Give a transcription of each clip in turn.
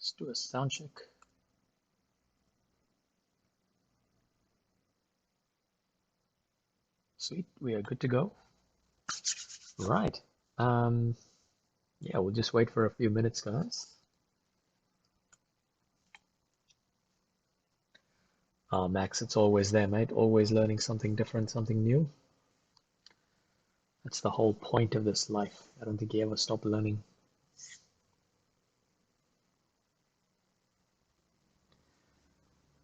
Let's do a sound check. Sweet, we are good to go. Right. Yeah, we'll just wait for a few minutes, guys. Oh, Max, it's always there, mate. Always learning something different, something new. That's the whole point of this life. I don't think you ever stop learning.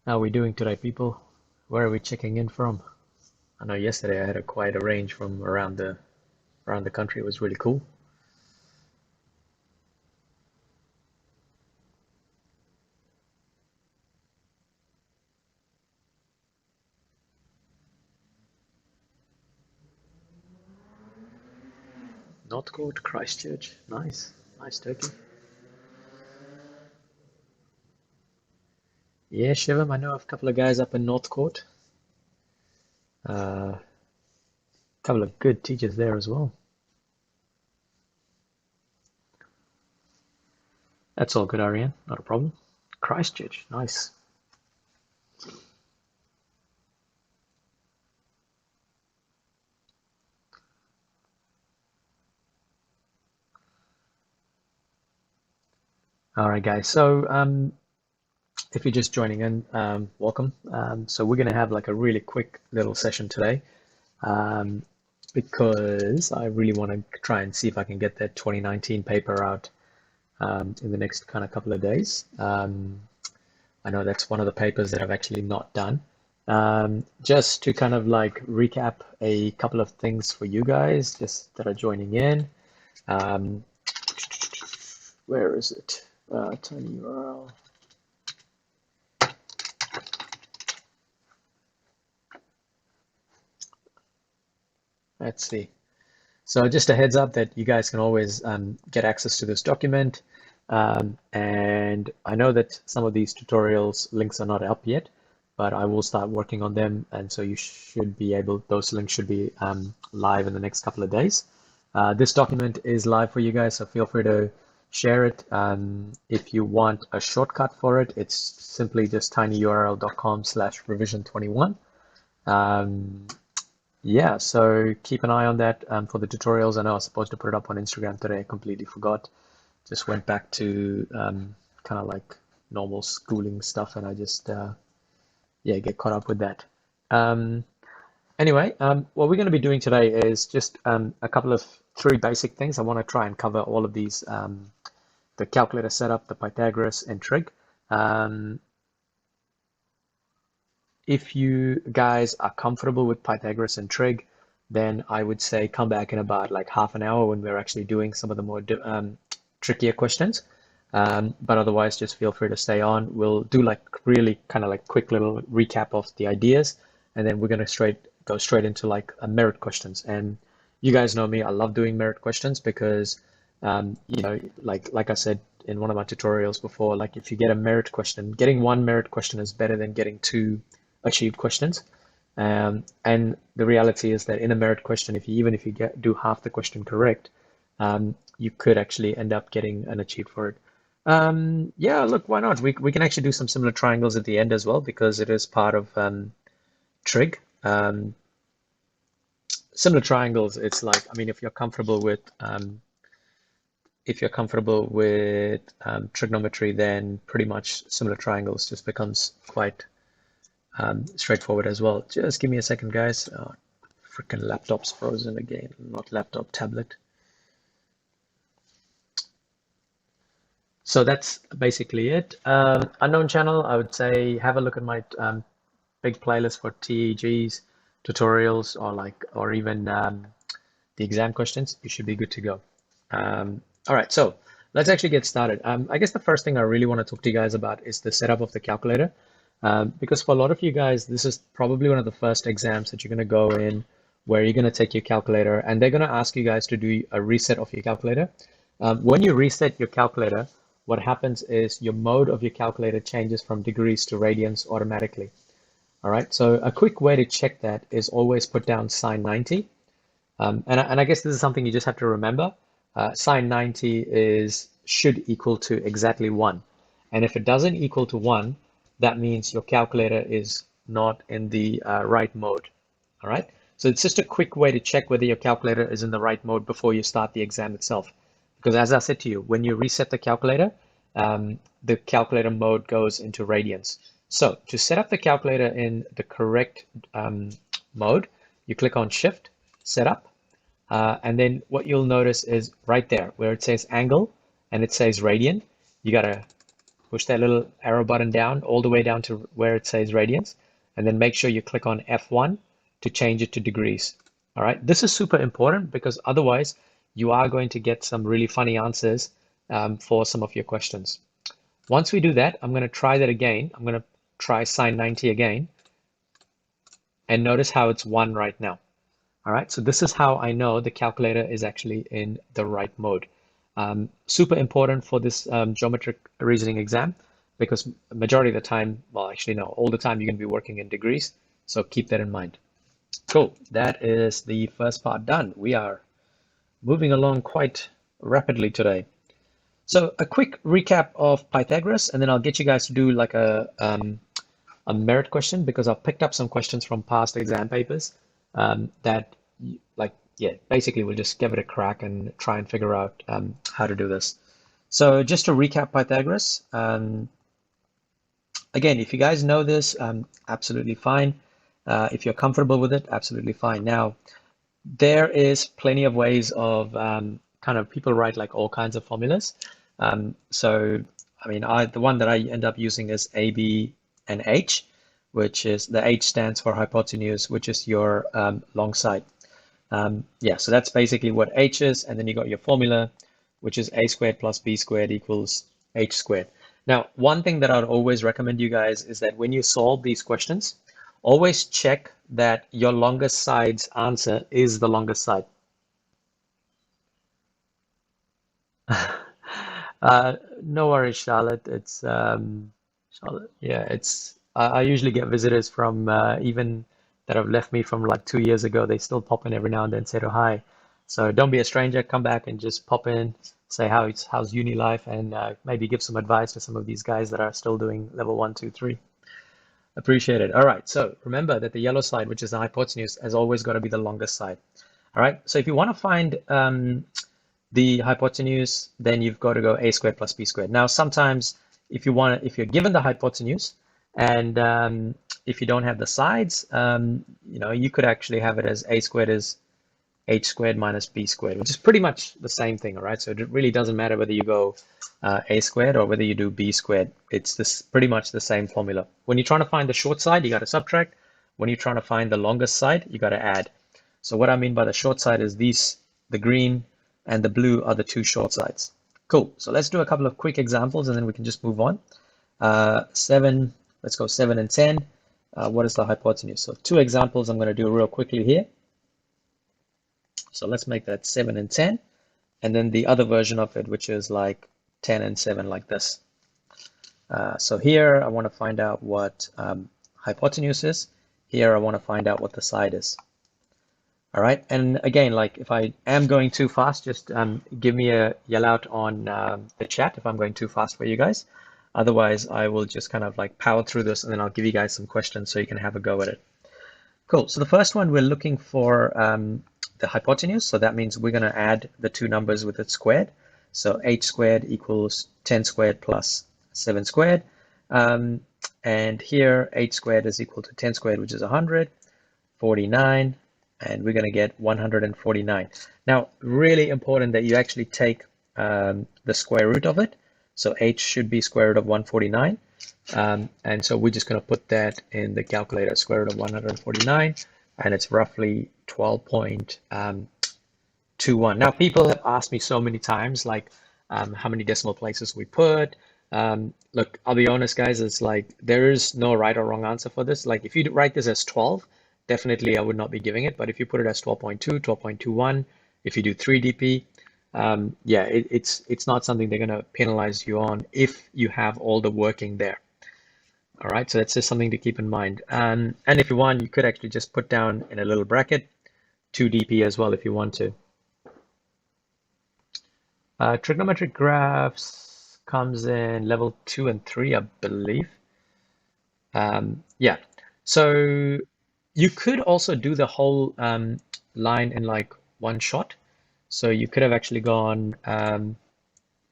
How are we doing today, people? Where are we checking in from? I know yesterday I had quite a range from around the country. It was really cool. Northcote, Christchurch. Nice. Nice, Turkey. Yeah, Shivam, I know a couple of guys up in Northcote. A couple of good teachers there as well. That's all good, Ariane. Not a problem. Christchurch. Nice. All right, guys. So, if you're just joining in, welcome. So we're going to have like a really quick little session today, because I really want to try and see if I can get that 2019 paper out in the next kind of couple of days. I know that's one of the papers that I've actually not done. Just to kind of like recap a couple of things for you guys, just that are joining in. Where is it? Tiny URL. Let's see. So just a heads up that you guys can always get access to this document. And I know that some of these tutorials links are not up yet, but I will start working on them. And so you should be able, those links should be live in the next couple of days. This document is live for you guys, so feel free to share it. If you want a shortcut for it, it's simply just tinyurl.com/revision21. Yeah, so keep an eye on that for the tutorials. I know I was supposed to put it up on Instagram today. I completely forgot. Just went back to kind of like normal schooling stuff, and I just yeah, get caught up with that. Anyway, what we're going to be doing today is just a couple of three basic things. I want to try and cover all of these, the calculator setup, the Pythagoras, and trig. If you guys are comfortable with Pythagoras and trig, then I would say come back in about like half an hour when we're actually doing some of the more trickier questions. But otherwise, just feel free to stay on. We'll do like really kind of like quick little recap of the ideas, and then we're going to go straight into like merit questions. And you guys know me, I love doing merit questions because you know, like I said in one of my tutorials before, like if you get a merit question, getting one merit question is better than getting two achieved questions. And the reality is that in a merit question, even if you do half the question correct, you could actually end up getting an achieved for it. Yeah, look, why not? We can actually do some similar triangles at the end as well because it is part of trig. Similar triangles, it's like, I mean, if you're comfortable with trigonometry, then pretty much similar triangles just becomes quite straightforward as well. Just give me a second, guys. Oh, freaking laptop's frozen again. Not laptop, tablet. So that's basically it. Unknown channel, I would say have a look at my big playlist for TEGs, tutorials, or even the exam questions. You should be good to go. All right, so let's actually get started. I guess the first thing I really want to talk to you guys about is the setup of the calculator. Because for a lot of you guys, this is probably one of the first exams that you're going to go in where you're going to take your calculator and they're going to ask you guys to do a reset of your calculator. When you reset your calculator, what happens is your mode of your calculator changes from degrees to radians automatically. All right, so a quick way to check that is always put down sine 90. And I guess this is something you just have to remember. Sine 90 should equal to exactly 1. And if it doesn't equal to 1, that means your calculator is not in the right mode. All right. So it's just a quick way to check whether your calculator is in the right mode before you start the exam itself. Because as I said to you, when you reset the calculator, the calculator mode goes into radians. So to set up the calculator in the correct mode, you click on Shift, Setup, and then what you'll notice is right there where it says angle and it says radian, you gotta push that little arrow button down all the way down to where it says radians, and then make sure you click on F1 to change it to degrees. All right, this is super important because otherwise you are going to get some really funny answers for some of your questions. Once we do that, I'm going to try that again. I'm going to try sine 90 again, and notice how it's 1 right now. All right, so this is how I know the calculator is actually in the right mode. Super important for this geometric reasoning exam because majority of the time, well, actually no, all the time you're going to be working in degrees. So keep that in mind. Cool, that is the first part done. We are moving along quite rapidly today. So a quick recap of Pythagoras, and then I'll get you guys to do like a merit question because I've picked up some questions from past exam papers that like, yeah, basically we'll just give it a crack and try and figure out how to do this. So just to recap Pythagoras, again, if you guys know this, absolutely fine. If you're comfortable with it, absolutely fine. Now, there is plenty of ways of kind of people write like all kinds of formulas. So, I mean, the one that I end up using is A, B, and H, which is the H stands for hypotenuse, which is your long side. Yeah, so that's basically what H is, and then you got your formula, which is A squared plus B squared equals H squared. Now, one thing that I'd always recommend you guys is that when you solve these questions, always check that your longest side's answer is the longest side. No worries, Charlotte. It's Charlotte. Yeah, it's I usually get visitors from even that have left me from like 2 years ago. They still pop in every now and then, say hi. So don't be a stranger. Come back and just pop in, say how's uni life, and maybe give some advice to some of these guys that are still doing level 1, 2, 3. Appreciate it. All right. So remember that the yellow side, which is the hypotenuse, has always got to be the longest side. All right. So if you want to find the hypotenuse, then you've got to go a squared plus b squared. Now, sometimes if you're given the hypotenuse and if you don't have the sides, you could actually have it as a squared is h squared minus b squared, which is pretty much the same thing, all right? So it really doesn't matter whether you go a squared or whether you do b squared. It's pretty much the same formula. When you're trying to find the short side, you got to subtract. When you're trying to find the longest side, you got to add. So what I mean by the short side is the green and the blue are the two short sides. Cool. So let's do a couple of quick examples and then we can just move on. 7, let's go 7 and 10. What is the hypotenuse? So 2 examples I'm going to do real quickly here. So let's make that 7 and 10. And then the other version of it, which is like 10 and 7 like this. So here I want to find out what hypotenuse is. Here I want to find out what the side is. All right, and again, like if I am going too fast, just give me a yell out on the chat if I'm going too fast for you guys. Otherwise, I will just kind of like power through this and then I'll give you guys some questions so you can have a go at it. Cool, so the first one, we're looking for the hypotenuse. So that means we're going to add the two numbers with it squared. So h squared equals 10 squared plus 7 squared. And here, h squared is equal to 10 squared, which is 100, 49. And we're going to get 149. Now, really important that you actually take the square root of it. So h should be square root of 149. And so we're just going to put that in the calculator, square root of 149, and it's roughly 12.21. Now, people have asked me so many times, like how many decimal places we put. Look, I'll be honest, guys, it's like there is no right or wrong answer for this. Like if you write this as 12, definitely I would not be giving it. But if you put it as 12.2, 12.21, if you do 3 dp, yeah, it's not something they're going to penalize you on if you have all the working there. All right, so that's just something to keep in mind. And if you want, you could actually just put down in a little bracket 2 dp as well if you want to. Trigonometric graphs, comes in level 2 and 3, I believe. Yeah, so you could also do the whole line in like one shot. So you could have actually gone,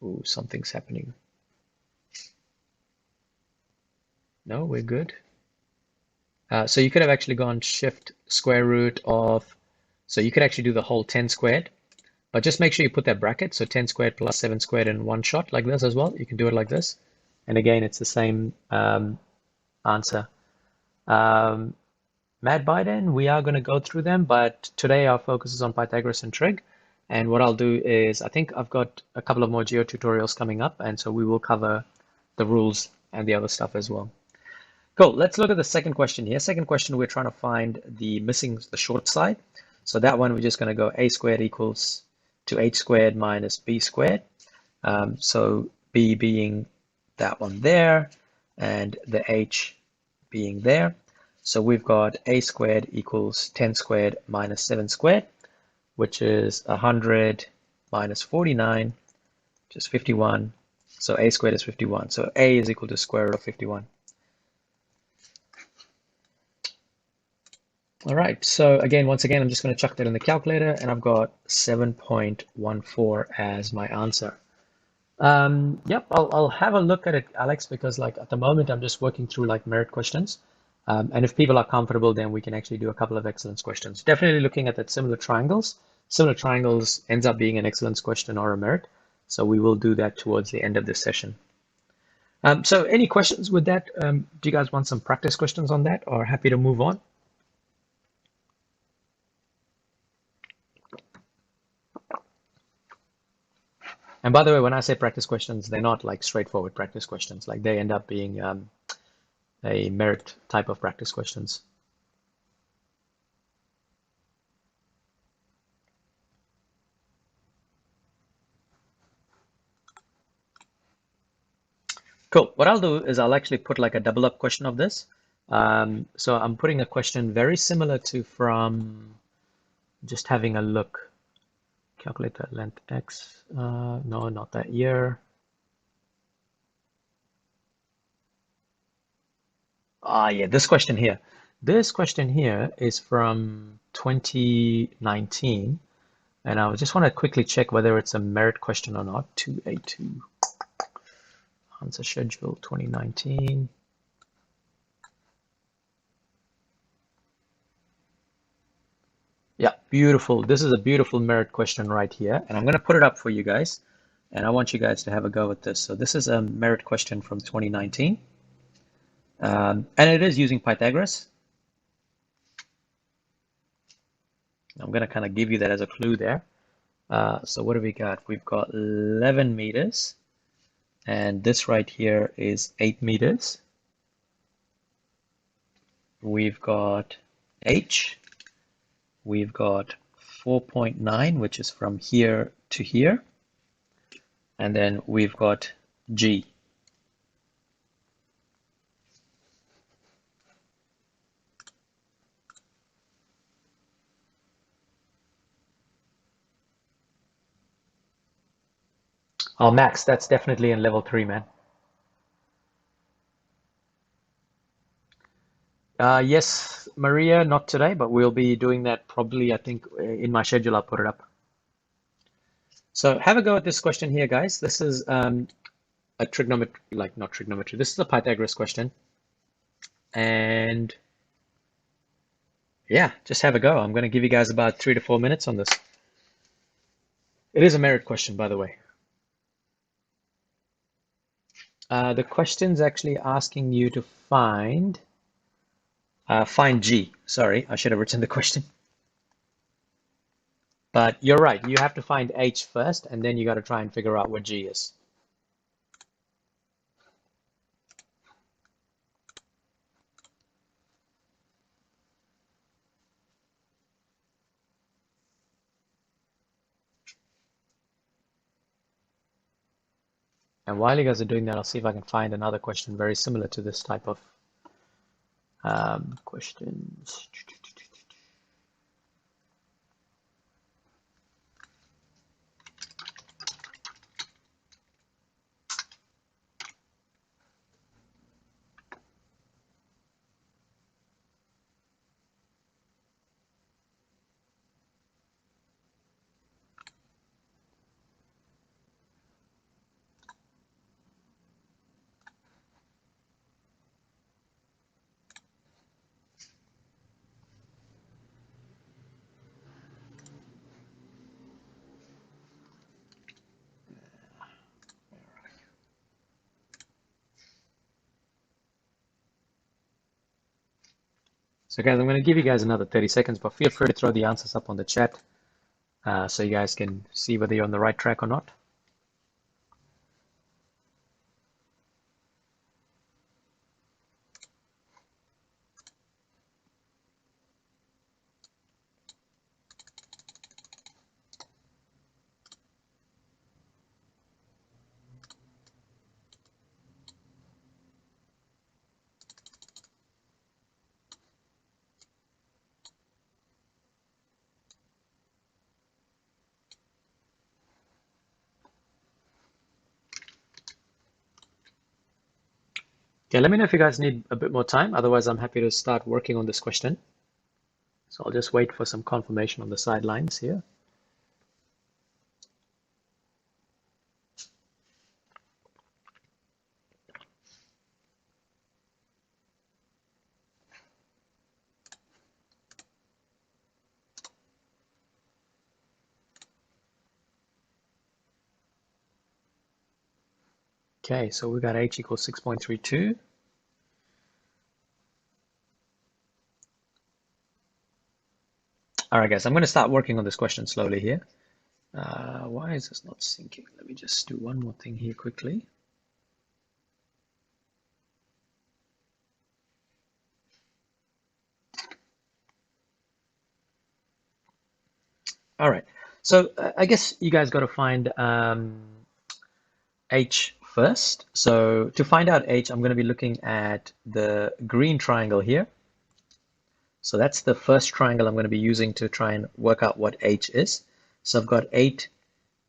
ooh, something's happening. No, we're good. So you could have actually gone shift square root of, so you could actually do the whole 10 squared, but just make sure you put that bracket. So 10 squared plus 7 squared in one shot like this as well. You can do it like this. And again, it's the same answer. Mad Biden, we are going to go through them, but today our focus is on Pythagoras and trig. And what I'll do is, I think I've got a couple of more geo tutorials coming up, and so we will cover the rules and the other stuff as well. Cool. Let's look at the second question here. Second question, we're trying to find the short side. So that one, we're just going to go a squared equals to h squared minus b squared. So b being that one there, and the h being there. So we've got a squared equals 10 squared minus 7 squared, which is 100 minus 49, which is 51. So a squared is 51. So a is equal to square root of 51. All right, so again, once again, I'm just going to chuck that in the calculator, and I've got 7.14 as my answer. Yep, I'll have a look at it, Alex, because like at the moment, I'm just working through like merit questions. And if people are comfortable, then we can actually do a couple of excellence questions. Definitely looking at that similar triangles. Similar triangles ends up being an excellence question or a merit. So we will do that towards the end of this session. So any questions with that? Do you guys want some practice questions on that, or happy to move on? And by the way, when I say practice questions, they're not like straightforward practice questions. Like they end up being a merit type of practice questions. Cool. What I'll do is I'll actually put like a double up question of this. So I'm putting a question very similar to from just having a look. Calculate that length x. No, not that year. Yeah, this question here. This question here is from 2019. And I just want to quickly check whether it's a merit question or not. 2A2. Answer schedule 2019. Yeah, beautiful. This is a beautiful merit question right here. And I'm going to put it up for you guys. And I want you guys to have a go at this. So this is a merit question from 2019. And it is using Pythagoras. I'm going to kind of give you that as a clue there. So what do we got? We've got 11 meters. And this right here is 8 meters. We've got h. We've got 4.9, which is from here to here. And then we've got g. Oh, Max, that's definitely in level 3, man. Yes, Maria, not today, but we'll be doing that probably, I think, in my schedule, I'll put it up. So have a go at this question here, guys. This is a trigonometry, like not trigonometry. This is a Pythagoras question. And yeah, just have a go. I'm going to give you guys about 3 to 4 minutes on this. It is a merit question, by the way. The question's actually asking you to find G. Sorry, I should have written the question. But you're right. You have to find H first, and then you got to try and figure out what G is. And while you guys are doing that, I'll see if I can find another question very similar to this type of questions. So guys, I'm going to give you guys another 30 seconds, but feel free to throw the answers up on the chat so you guys can see whether you're on the right track or not. Okay, let me know if you guys need a bit more time. Otherwise, I'm happy to start working on this question. So I'll just wait for some confirmation on the sidelines here. Okay, so we got h equals 6.32. All right, guys, I'm going to start working on this question slowly here. Why is this not syncing? Let me just do one more thing here quickly. All right, so I guess you guys got to find h first. So to find out h, I'm going to be looking at the green triangle here. So that's the first triangle I'm going to be using to try and work out what h is. So I've got 8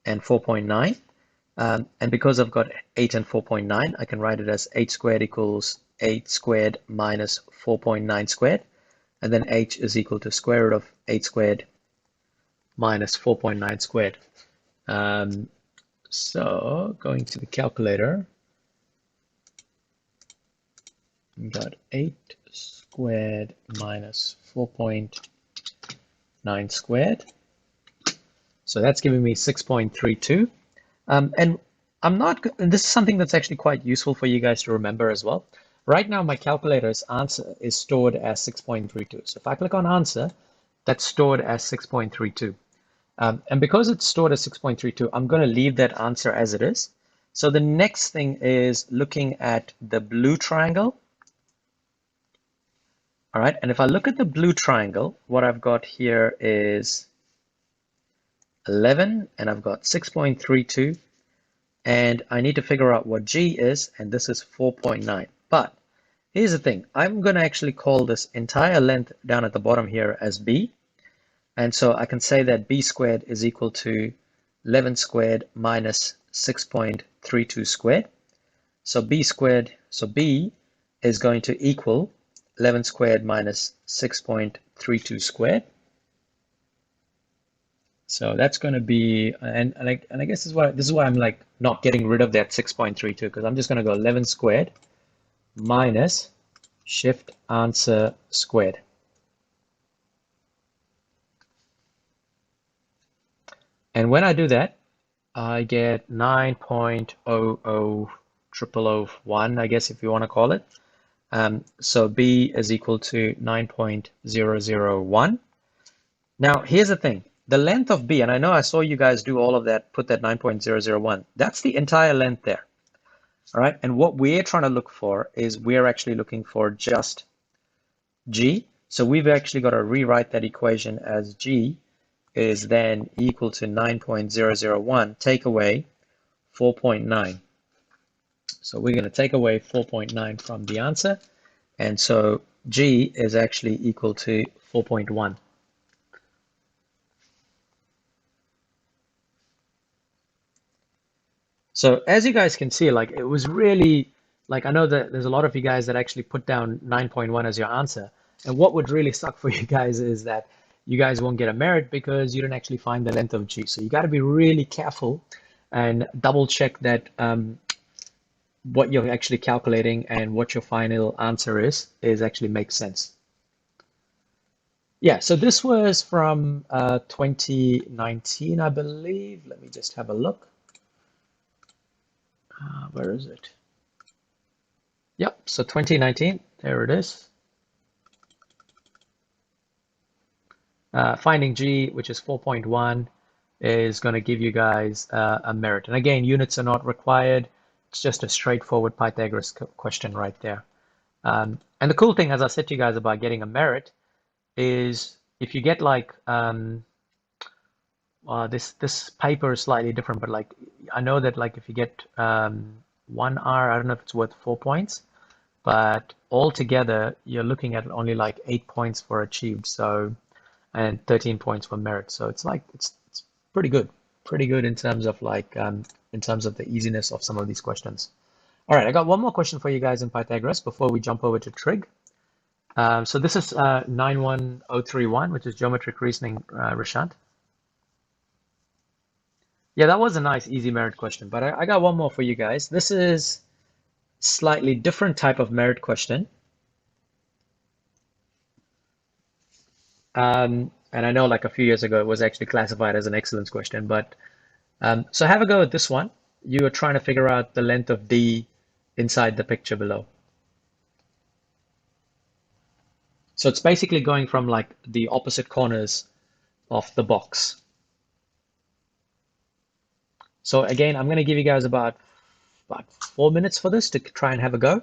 and 4.9. And because I've got 8 and 4.9, I can write it as 8 squared equals 8 squared minus 4.9 squared. And then h is equal to square root of 8 squared minus 4.9 squared. So going to the calculator, we got 8 squared minus 4.9 squared. So that's giving me 6.32. And this is something that's actually quite useful for you guys to remember as well. Right now, my calculator's answer is stored as 6.32. So if I click on answer, that's stored as 6.32. And because it's stored as 6.32, I'm going to leave that answer as it is. So the next thing is looking at the blue triangle. All right, and if I look at the blue triangle, what I've got here is 11, and I've got 6.32, and I need to figure out what g is, and this is 4.9. But here's the thing, I'm going to actually call this entire length down at the bottom here as b. And so I can say that b squared is equal to 11 squared minus 6.32 squared. So b is going to equal 11 squared minus 6.32 squared. So that's going to be, and I guess this is why I'm like not getting rid of that 6.32, because I'm just going to go 11 squared minus shift answer squared. And when I do that, I get 9.00001, I guess if you want to call it. So b is equal to 9.001. Now, here's the thing. The length of b, and I know I saw you guys do all of that, put that 9.001. That's the entire length there. All right, and what we're trying to look for is we're actually looking for just g. So we've actually got to rewrite that equation as g is then equal to 9.001, take away 4.9. So we're going to take away 4.9 from the answer. And so g is actually equal to 4.1. So as you guys can see, like it was really, like I know that there's a lot of you guys that actually put down 9.1 as your answer. And what would really suck for you guys is that you guys won't get a merit because you don't actually find the length of g. So you got to be really careful and double check that what you're actually calculating and what your final answer is actually makes sense. Yeah, so this was from 2019, I believe. Let me just have a look. Where is it? Yep, so 2019, there it is. Finding G, which is 4.1, is going to give you guys a merit. And again, units are not required. It's just a straightforward Pythagoras question right there. And the cool thing, as I said to you guys about getting a merit, is if you get like this paper is slightly different, but like I know that like if you get 1R, I don't know if it's worth 4 points, but altogether you're looking at only like 8 points for achieved, so and 13 points for merit. So it's like it's pretty good in terms of like in terms of the easiness of some of these questions. All right, I got one more question for you guys in Pythagoras before we jump over to trig. So this is 91031, which is geometric reasoning, Rashad. Yeah, that was a nice, easy merit question, but I got one more for you guys. This is slightly different type of merit question. And I know like a few years ago it was actually classified as an excellence question, but so have a go at this one. You are trying to figure out the length of D inside the picture below. So it's basically going from like the opposite corners of the box. So again, I'm going to give you guys about 4 minutes for this to try and have a go.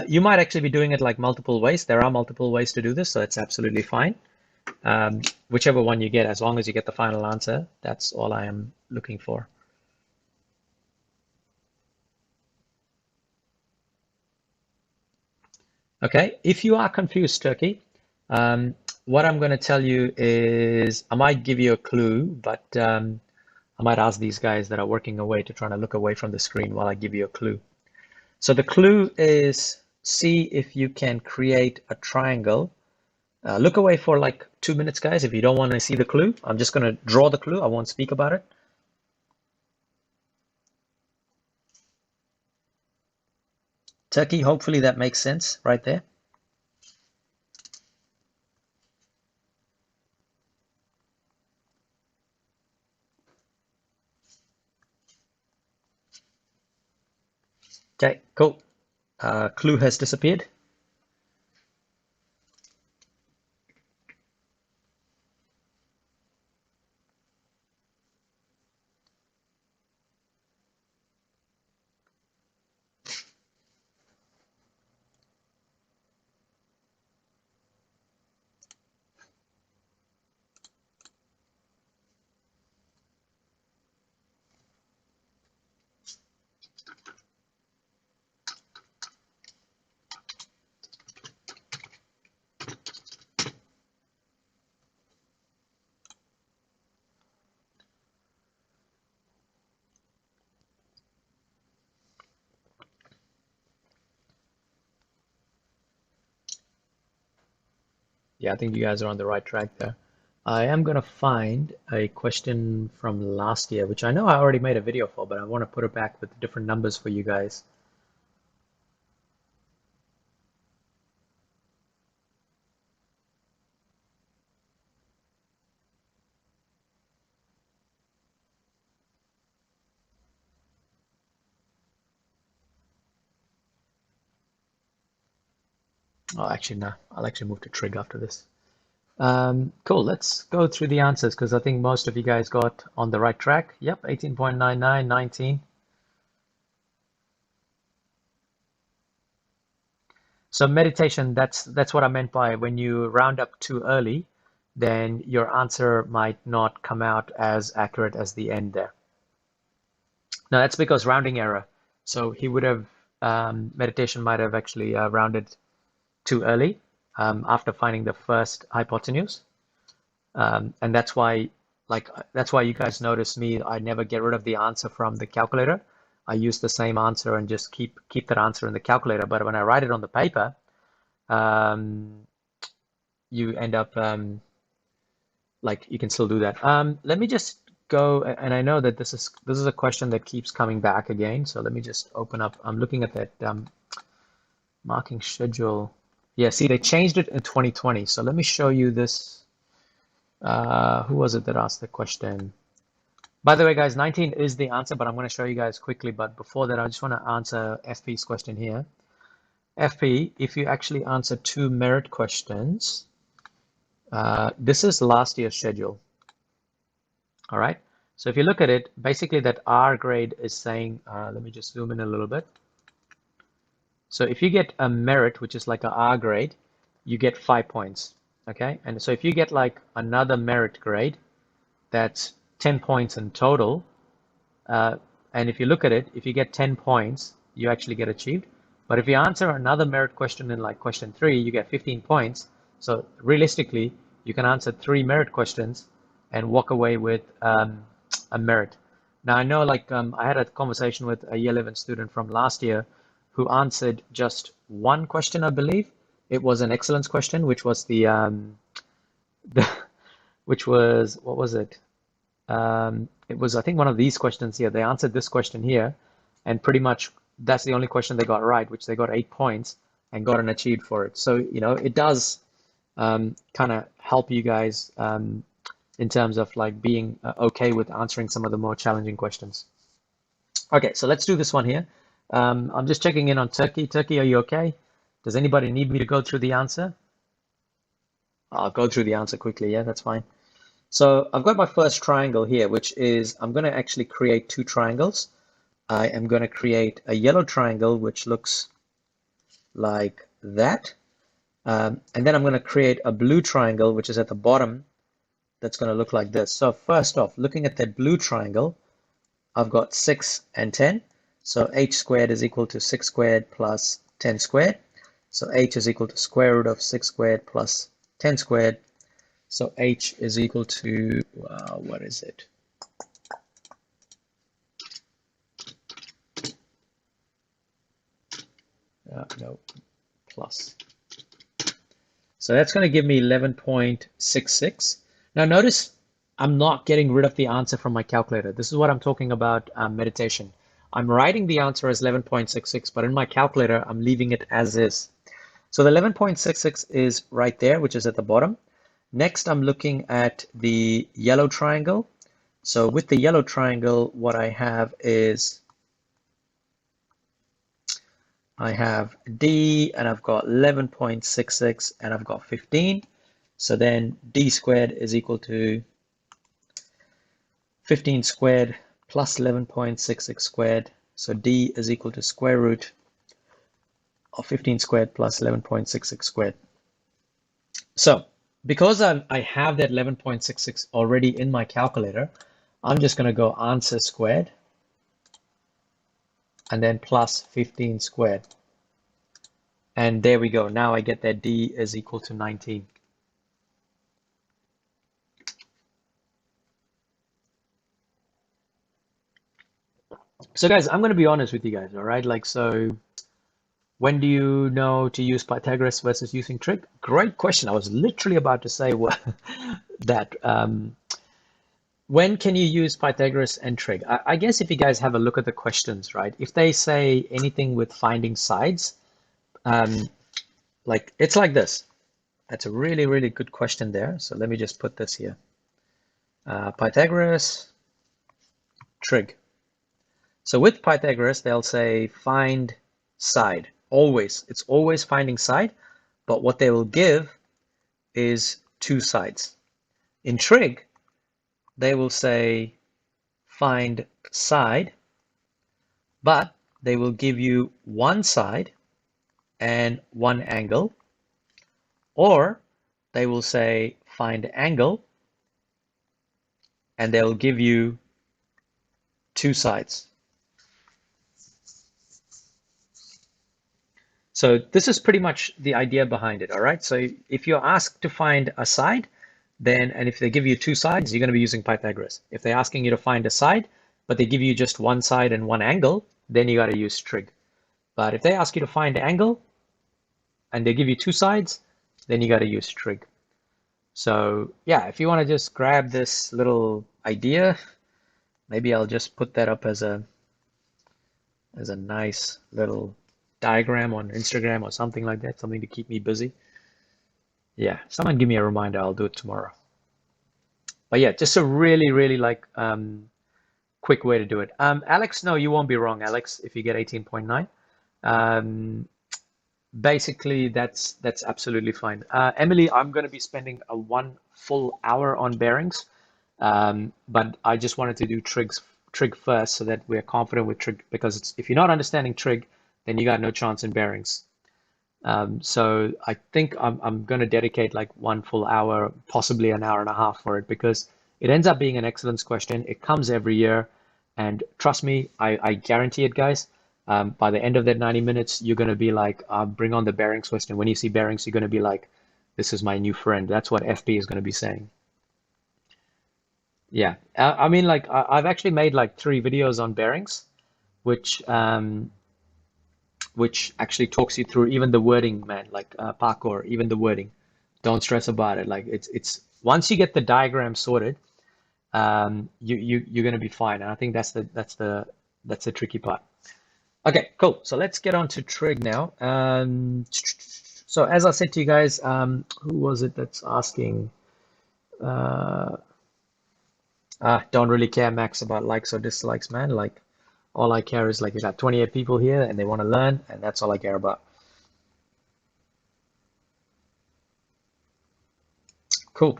You might actually be doing it like multiple ways. There are multiple ways to do this, so it's absolutely fine. Whichever one you get, as long as you get the final answer, that's all I am looking for. Okay, if you are confused, Turkey, what I'm going to tell you is I might give you a clue, but I might ask these guys that are working away to try to look away from the screen while I give you a clue. So the clue is see if you can create a triangle. Look away for like 2 minutes, guys. If you don't want to see the clue, I'm just going to draw the clue. I won't speak about it. Turkey, hopefully that makes sense right there. Okay, cool. Clue has disappeared. Yeah, I think you guys are on the right track there. I am going to find a question from last year, which I know I already made a video for, but I want to put it back with different numbers for you guys. Oh, actually, no. I'll actually move to trig after this. Cool. Let's go through the answers because I think most of you guys got on the right track. Yep, 18.99, 19. So meditation, that's what I meant by when you round up too early, then your answer might not come out as accurate as the end there. Now that's because rounding error. So he would have meditation might have actually rounded too early after finding the first hypotenuse. And that's why you guys notice me, I never get rid of the answer from the calculator. I use the same answer and just keep that answer in the calculator. But when I write it on the paper, you end up like you can still do that. Let me just go, and I know that this is a question that keeps coming back again. So let me just open up. I'm looking at that marking schedule. Yeah, see, they changed it in 2020. So let me show you this. Who was it that asked the question? By the way, guys, 19 is the answer, but I'm going to show you guys quickly. But before that, I just want to answer FP's question here. FP, if you actually answer 2 merit questions, This is last year's schedule. All right. So if you look at it, basically that R grade is saying, let me just zoom in a little bit. So if you get a merit, which is like a R grade, you get 5 points. Okay. And so if you get like another merit grade, that's 10 points in total. And if you look at it, if you get 10 points, you actually get achieved. But if you answer another merit question in like question 3, you get 15 points. So realistically, you can answer 3 merit questions and walk away with a merit. Now I know like I had a conversation with a year 11 student from last year who answered just one question, I believe. It was an excellence question, which was the which was, what was it? It was, I think, one of these questions here. They answered this question here, and pretty much that's the only question they got right, which they got 8 points and got an achieved for it. So, you know, it does kind of help you guys in terms of like being okay with answering some of the more challenging questions. Okay, so let's do this one here. I'm just checking in on Turkey. Turkey, are you okay? Does anybody need me to go through the answer? I'll go through the answer quickly. Yeah, that's fine. So I've got my first triangle here, which is I'm going to actually create 2 triangles. I am going to create a yellow triangle, which looks like that. And then I'm going to create a blue triangle, which is at the bottom, that's going to look like this. So first off, looking at that blue triangle, I've got 6 and 10. So h squared is equal to 6 squared plus 10 squared. So h is equal to square root of 6 squared plus 10 squared. So h is equal to, what is it? No, plus. So that's going to give me 11.66. Now notice I'm not getting rid of the answer from my calculator. This is what I'm talking about meditation. I'm writing the answer as 11.66, but in my calculator, I'm leaving it as is. So the 11.66 is right there, which is at the bottom. Next, I'm looking at the yellow triangle. So with the yellow triangle, what I have is I have D and I've got 11.66 and I've got 15. So then D squared is equal to 15 squared plus 11.66 squared. So D is equal to square root of 15 squared plus 11.66 squared. So because I have that 11.66 already in my calculator, I'm just going to go answer squared and then plus 15 squared. And there we go. Now I get that D is equal to 19. So guys, I'm going to be honest with you guys, all right? Like, so when do you know to use Pythagoras versus using trig? Great question. I was literally about to say what, that. When can you use Pythagoras and trig? I guess if you guys have a look at the questions, right? If they say anything with finding sides, like it's like this. That's a really, really good question there. So let me just put this here. Pythagoras, trig. So with Pythagoras, they'll say find side. Always. It's always finding side, but what they will give is 2 sides. In trig, they will say find side, but they will give you 1 side and 1 angle, or they will say find angle and they'll give you 2 sides. So this is pretty much the idea behind it, all right? So if you're asked to find a side, then, and if they give you 2 sides, you're going to be using Pythagoras. If they're asking you to find a side, but they give you just 1 side and 1 angle, then you got to use trig. But if they ask you to find angle and they give you 2 sides, then you got to use trig. So yeah, if you want to just grab this little idea, maybe I'll just put that up as a nice little diagram on Instagram or something like that, something to keep me busy. Yeah, someone give me a reminder, I'll do it tomorrow. But yeah, just a really, really like quick way to do it. Alex, no, you won't be wrong, Alex, if you get 18.9. Basically, that's absolutely fine. Emily, I'm going to be spending a 1 full hour on bearings, but I just wanted to do trig first so that we're confident with trig because if you're not understanding trig, then you got no chance in bearings. So I think I'm going to dedicate like 1 full hour, possibly an hour and a half for it because it ends up being an excellence question. It comes every year, and trust me, I guarantee it, guys. By the end of that 90 minutes, you're going to be like, bring on the bearings question. When you see bearings, you're going to be like, this is my new friend. That's what FB is going to be saying. Yeah. I mean, like, I've actually made like 3 videos on bearings, which which actually talks you through even the wording, man, like parkour, even the wording. Don't stress about it. Like it's once you get the diagram sorted, you're gonna be fine. And I think that's the tricky part. Okay, cool. So let's get on to trig now. So as I said to you guys, who was it that's asking? Uh, don't really care, Max, about likes or dislikes, man. Like all I care is like you got 28 people here and they want to learn, and that's all I care about. Cool.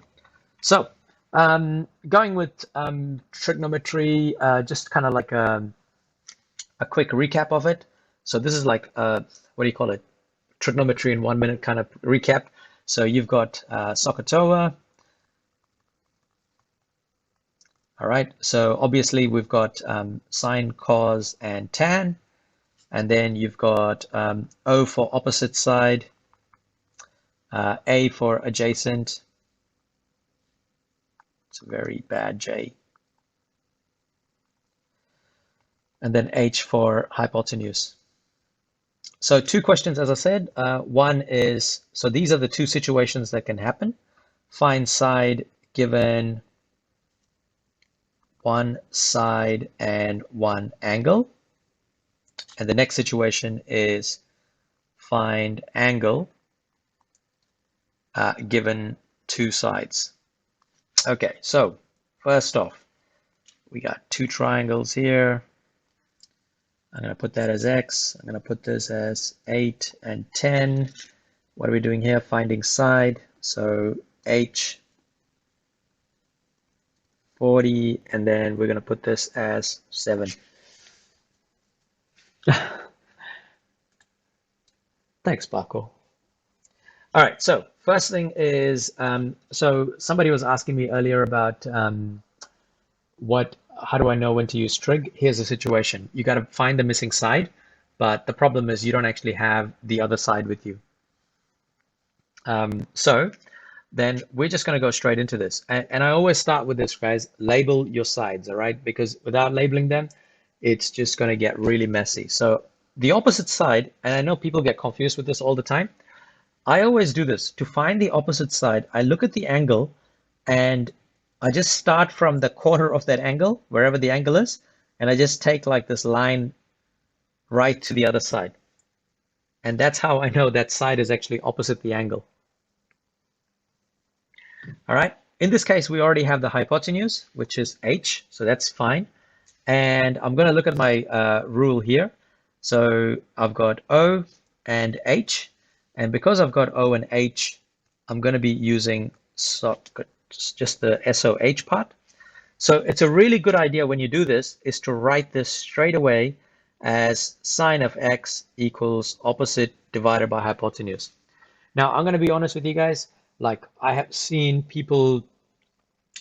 So, going with trigonometry, just kind of like a quick recap of it. So this is like what do you call it? Trigonometry in 1 minute kind of recap. So you've got SOHCAHTOA. All right. So obviously we've got sine, cos, and tan. And then you've got O for opposite side, A for adjacent. It's a very bad J. And then H for hypotenuse. So 2 questions, as I said. One is, so these are the 2 situations that can happen. Find side given 1 side and 1 angle. And the next situation is find angle given 2 sides. Okay, so first off, we got 2 triangles here. I'm going to put that as x. I'm going to put this as 8 and 10. What are we doing here? Finding side. So h 40, and then we're going to put this as 7. Thanks, Paco. All right, so first thing is, so somebody was asking me earlier about how do I know when to use trig? Here's the situation. You got to find the missing side, but the problem is you don't actually have the other side with you. So then we're just going to go straight into this. And I always start with this, guys. Label your sides, all right? Because without labeling them, it's just going to get really messy. So the opposite side, and I know people get confused with this all the time. I always do this. To find the opposite side, I look at the angle and I just start from the corner of that angle, wherever the angle is, and I just take like this line right to the other side. And that's how I know that side is actually opposite the angle. All right. In this case, we already have the hypotenuse, which is h, so that's fine. And I'm going to look at my rule here. So I've got O and H. And because I've got O and H, I'm going to be using just the SOH part. So it's a really good idea when you do this is to write this straight away as sine of x equals opposite divided by hypotenuse. Now, I'm going to be honest with you guys. Like, I have seen people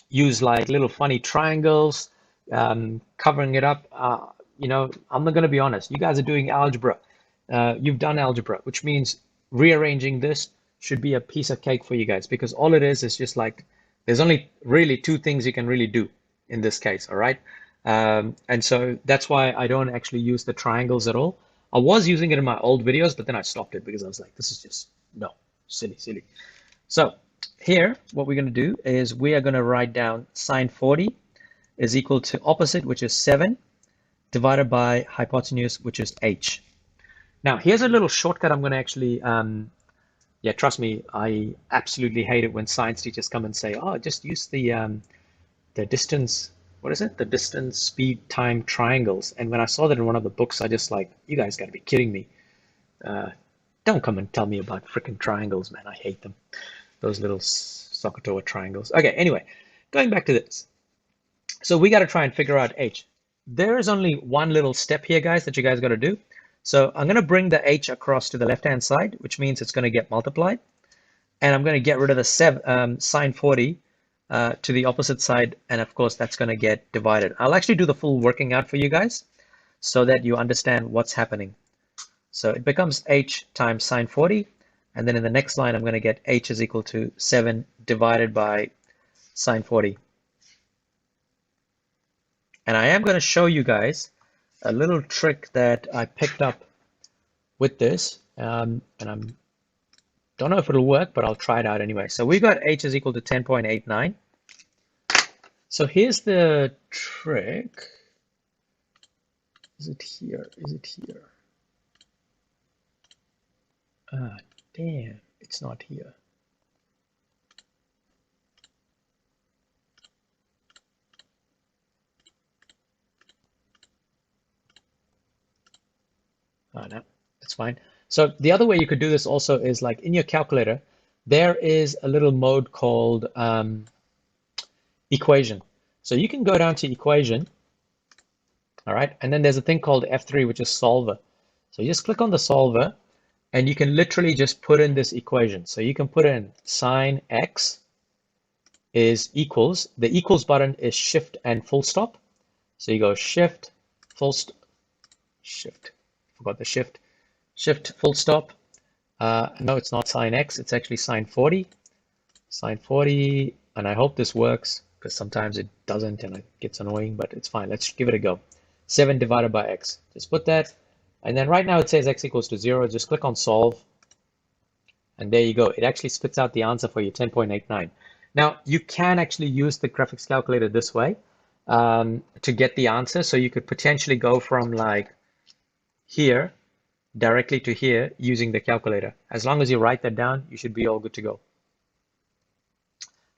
use like little funny triangles, covering it up. I'm not going to be honest. You guys are doing algebra. You've done algebra, which means rearranging this should be a piece of cake for you guys because all it is just like there's only really 2 things you can really do in this case, all right? And so that's why I don't actually use the triangles at all. I was using it in my old videos, but then I stopped it because I was like, this is just, no, silly. So here, what we're going to do is we are going to write down sine 40 is equal to opposite, which is 7, divided by hypotenuse, which is h. Now, here's a little shortcut I'm going to actually, yeah, trust me, I absolutely hate it when science teachers come and say, oh, just use the distance, what is it? The distance, speed, time triangles. And when I saw that in one of the books, I just like, you guys got to be kidding me. Don't come and tell me about freaking triangles, man. I hate them. Those little Sokotoa triangles. Okay, anyway, going back to this. So we got to try and figure out h. There is only one little step here, guys, that you guys got to do. So I'm going to bring the h across to the left-hand side, which means it's going to get multiplied. And I'm going to get rid of the sine 40 to the opposite side. And of course, that's going to get divided. I'll actually do the full working out for you guys so that you understand what's happening. So it becomes h times sine 40. And then in the next line, I'm going to get h is equal to 7 divided by sine 40. And I am going to show you guys a little trick that I picked up with this. And I don't know if it'll work, but I'll try it out anyway. So we got h is equal to 10.89. So here's the trick. Is it here? Is it here? Ah, damn, it's not here. Oh, no, that's fine. So the other way you could do this also is like in your calculator, there is a little mode called equation. So you can go down to equation, all right? And then there's a thing called F3, which is solver. So you just click on the solver and you can literally just put in this equation. So you can put in sine x is equals, the equals button is shift and full stop. So you go shift, full stop, shift, forgot the shift, shift, full stop. No, it's not sine x, it's actually sine 40. Sine 40, and I hope this works because sometimes it doesn't and it gets annoying, but it's fine. Let's give it a go. 7 divided by x. Just put that. And then right now it says x equals to 0. Just click on solve. And there you go. It actually spits out the answer for you, 10.89. Now, you can actually use the graphics calculator this way to get the answer. So you could potentially go from like here directly to here using the calculator. As long as you write that down, you should be all good to go.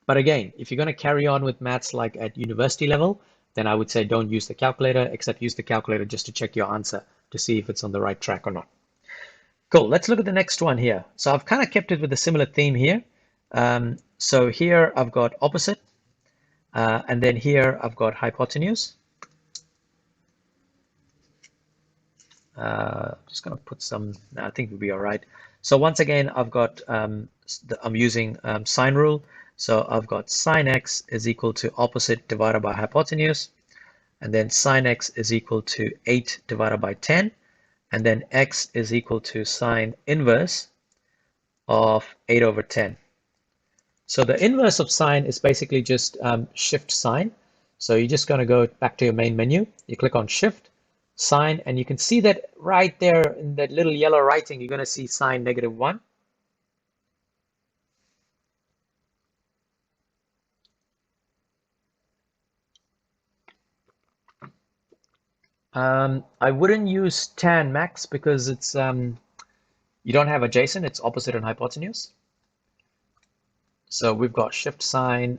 But again, if you're going to carry on with maths like at university level, then I would say don't use the calculator, except use the calculator just to check your answer to see if it's on the right track or not. Cool, let's look at the next one here. So I've kind of kept it with a similar theme here. So here I've got opposite, and then here I've got hypotenuse. Just gonna put some, I think we'll be all right. So once again, I've got, I'm using sine rule. So I've got sine x is equal to opposite divided by hypotenuse. And then sine x is equal to 8 divided by 10. And then x is equal to sine inverse of 8 over 10. So the inverse of sine is basically just shift sine. So you're just going to go back to your main menu. You click on shift, sine, and you can see that right there in that little yellow writing, you're going to see sine -1. I wouldn't use tan max because it's you don't have adjacent, it's opposite and hypotenuse. So we've got shift sine,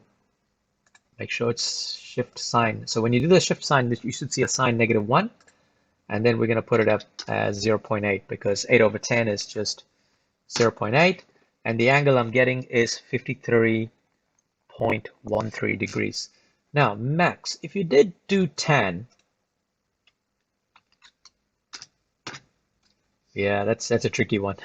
make sure it's shift sine. So when you do the shift sine, you should see a sine -1, and then we're going to put it up as 0.8 because 8 over 10 is just 0.8, and the angle I'm getting is 53.13 degrees. Now, max, if you did do tan, yeah, that's a tricky one.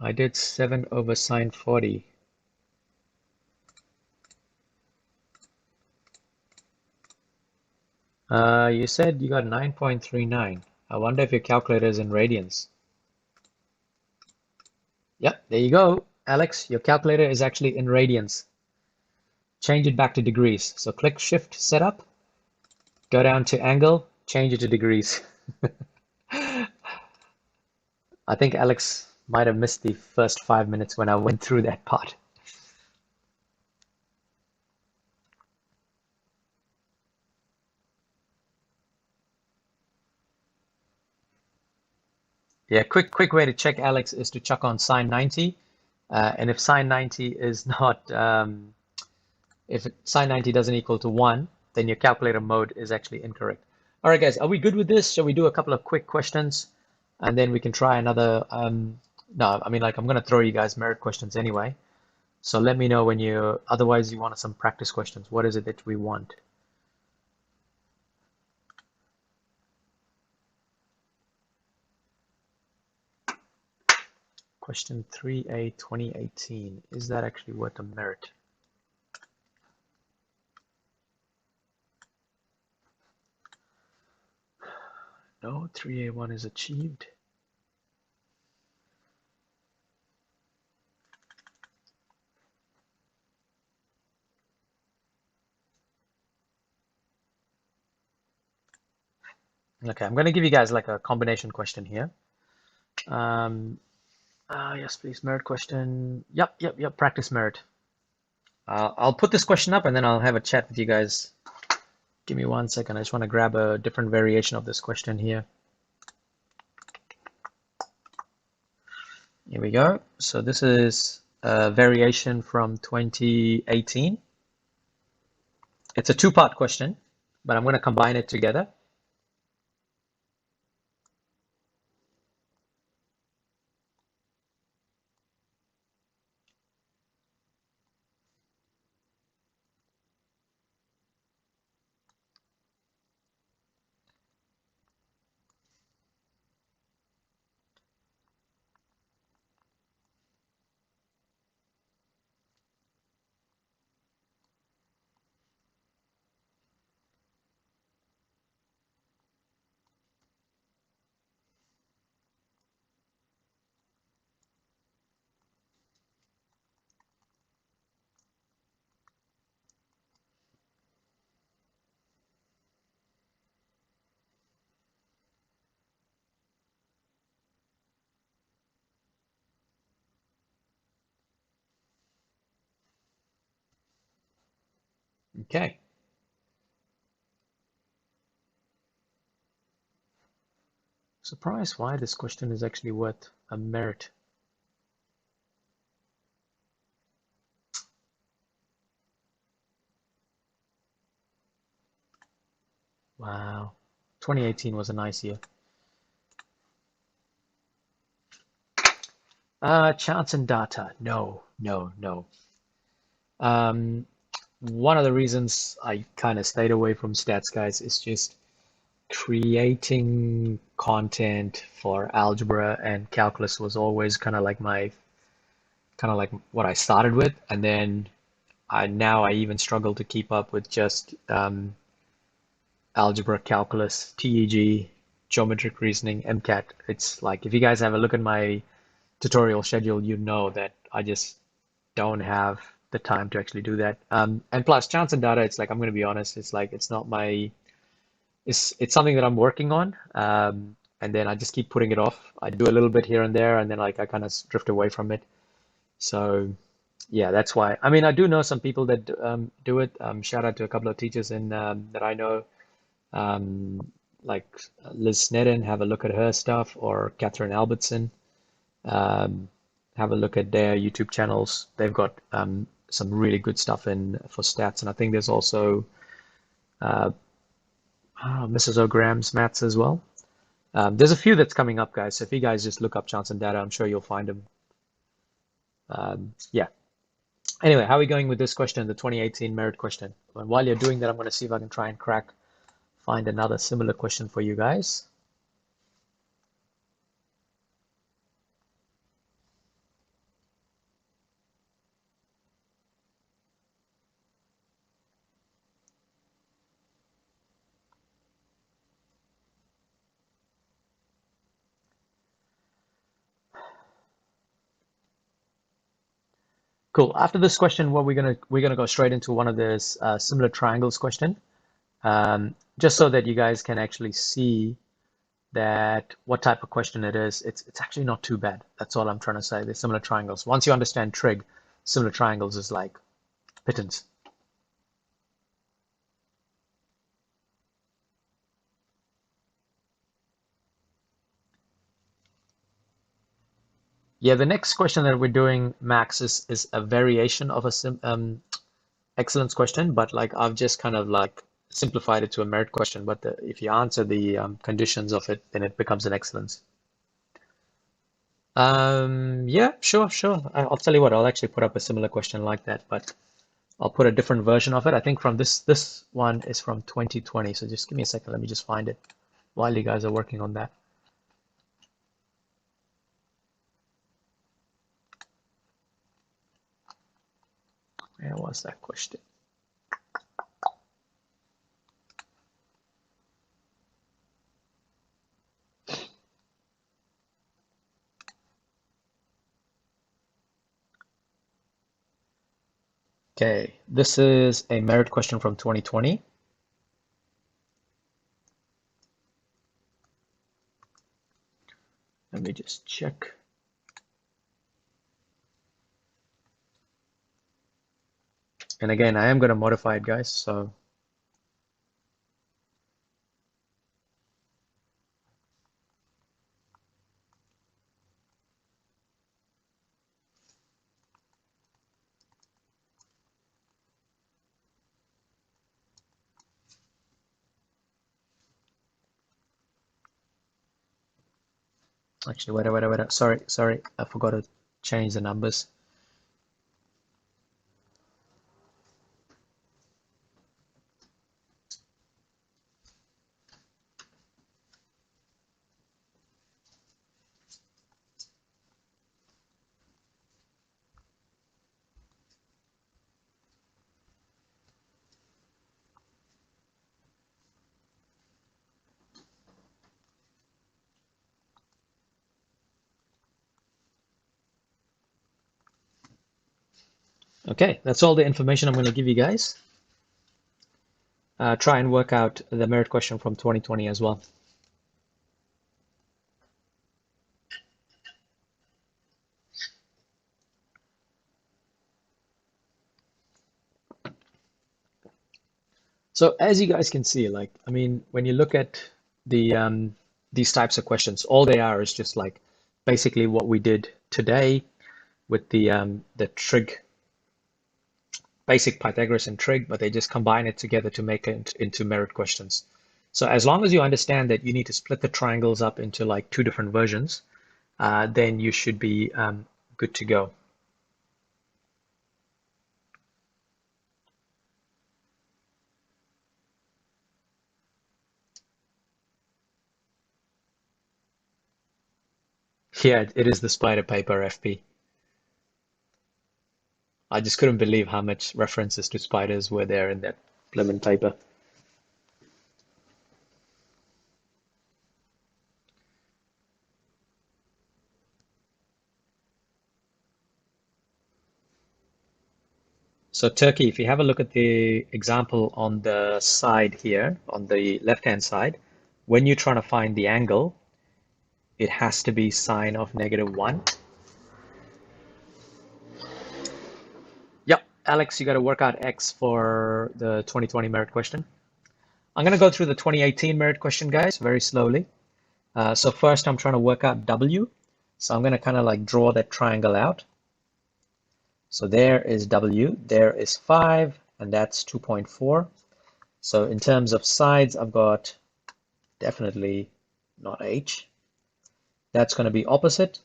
I did 7 over sine 40. You said you got 9.39. I wonder if your calculator is in radians. Yep, there you go, Alex. Your calculator is actually in radians. Change it back to degrees. So click Shift Setup, go down to angle, change it to degrees. I think Alex might have missed the first 5 minutes when I went through that part. Yeah, quick way to check Alex is to chuck on sine 90. And if sine 90 is not If sine 90 doesn't equal to 1, then your calculator mode is actually incorrect. All right, guys, are we good with this? Shall we do a couple of quick questions and then we can try another? No, I mean, like, I'm going to throw you guys merit questions anyway. So let me know when you, otherwise you want some practice questions. What is it that we want? Question 3A 2018. Is that actually worth a merit? No, 3A1 is achieved. Okay, I'm going to give you guys like a combination question here. Yes, please, merit question. Yep, practice merit. I'll put this question up and then I'll have a chat with you guys. Give me 1 second. I just want to grab a different variation of this question here. Here we go. So this is a variation from 2018. It's a two-part question, but I'm going to combine it together. Okay. Surprised why this question is actually worth a merit. Wow. 2018 was a nice year. Chance and data. No. Um, One of the reasons I kind of stayed away from stats, guys, is just creating content for algebra and calculus was always kind of like what I started with, and then I even struggle to keep up with just algebra, calculus, TEG, geometric reasoning, MCAT. It's like if you guys have a look at my tutorial schedule, you know that I just don't have the time to actually do that. And plus, chance and data, it's like I'm going to be honest, it's like it's not my it's something that I'm working on, and then I just keep putting it off. I do a little bit here and there, and then like I kind of drift away from it. So yeah, that's why. I mean, I do know some people that do it. Shout out to a couple of teachers in that I know, like Liz Snedden. Have a look at her stuff, or Catherine Albertson. Um, have a look at their YouTube channels. They've got some really good stuff in for stats, and I think there's also uh, Mrs. O'Graham's maths as well. There's a few that's coming up, guys. So if you guys just look up chance and data, I'm sure you'll find them. Yeah. Anyway, how are we going with this question, the 2018 merit question? And while you're doing that, I'm going to see if I can try and find another similar question for you guys. Cool. After this question, what we're gonna go straight into one of this similar triangles question, just so that you guys can actually see that what type of question it is. It's actually not too bad. That's all I'm trying to say. They're similar triangles. Once you understand trig, similar triangles is like pittance. Yeah, the next question that we're doing, Max, is a variation of a excellence question, but like I've just kind of like simplified it to a merit question. But if you answer the conditions of it, then it becomes an excellence. Yeah, sure, sure. I'll tell you what, I'll actually put up a similar question like that, but I'll put a different version of it. I think from this one is from 2020. So just give me a second. Let me just find it while you guys are working on that. Where was that question? Okay, this is a merit question from 2020. Let me just check. And again, I am going to modify it, guys. So actually, wait. Sorry. I forgot to change the numbers. Okay, that's all the information I'm going to give you guys. Try and work out the merit question from 2020 as well. So as you guys can see, like, I mean, when you look at these types of questions, all they are is just like basically what we did today with the trig, basic Pythagoras and trig, but they just combine it together to make it into merit questions. So as long as you understand that you need to split the triangles up into like two different versions, then you should be good to go. Yeah, it is the spider paper FP. I just couldn't believe how much references to spiders were there in that lemon paper. So Turkey, if you have a look at the example on the side here, on the left-hand side, when you're trying to find the angle, it has to be sine of -1. Yep, Alex, you got to work out X for the 2020 merit question. I'm going to go through the 2018 merit question, guys, very slowly. So first I'm trying to work out W. So I'm going to kind of like draw that triangle out. So there is W, there is 5, and that's 2.4. So in terms of sides, I've got definitely not H. That's going to be opposite.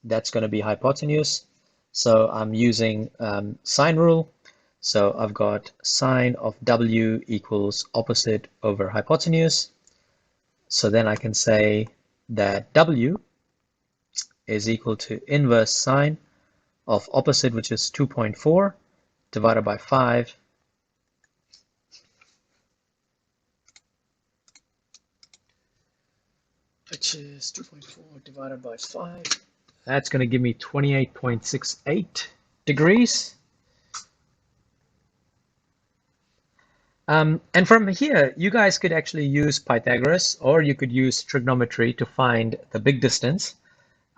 That's going to be hypotenuse. So I'm using sine rule. So I've got sine of W equals opposite over hypotenuse. So then I can say that W is equal to inverse sine of opposite, which is 2.4, divided by 5, which is 2.4 divided by 5. That's going to give me 28.68 degrees. And from here, you guys could actually use Pythagoras, or you could use trigonometry to find the big distance,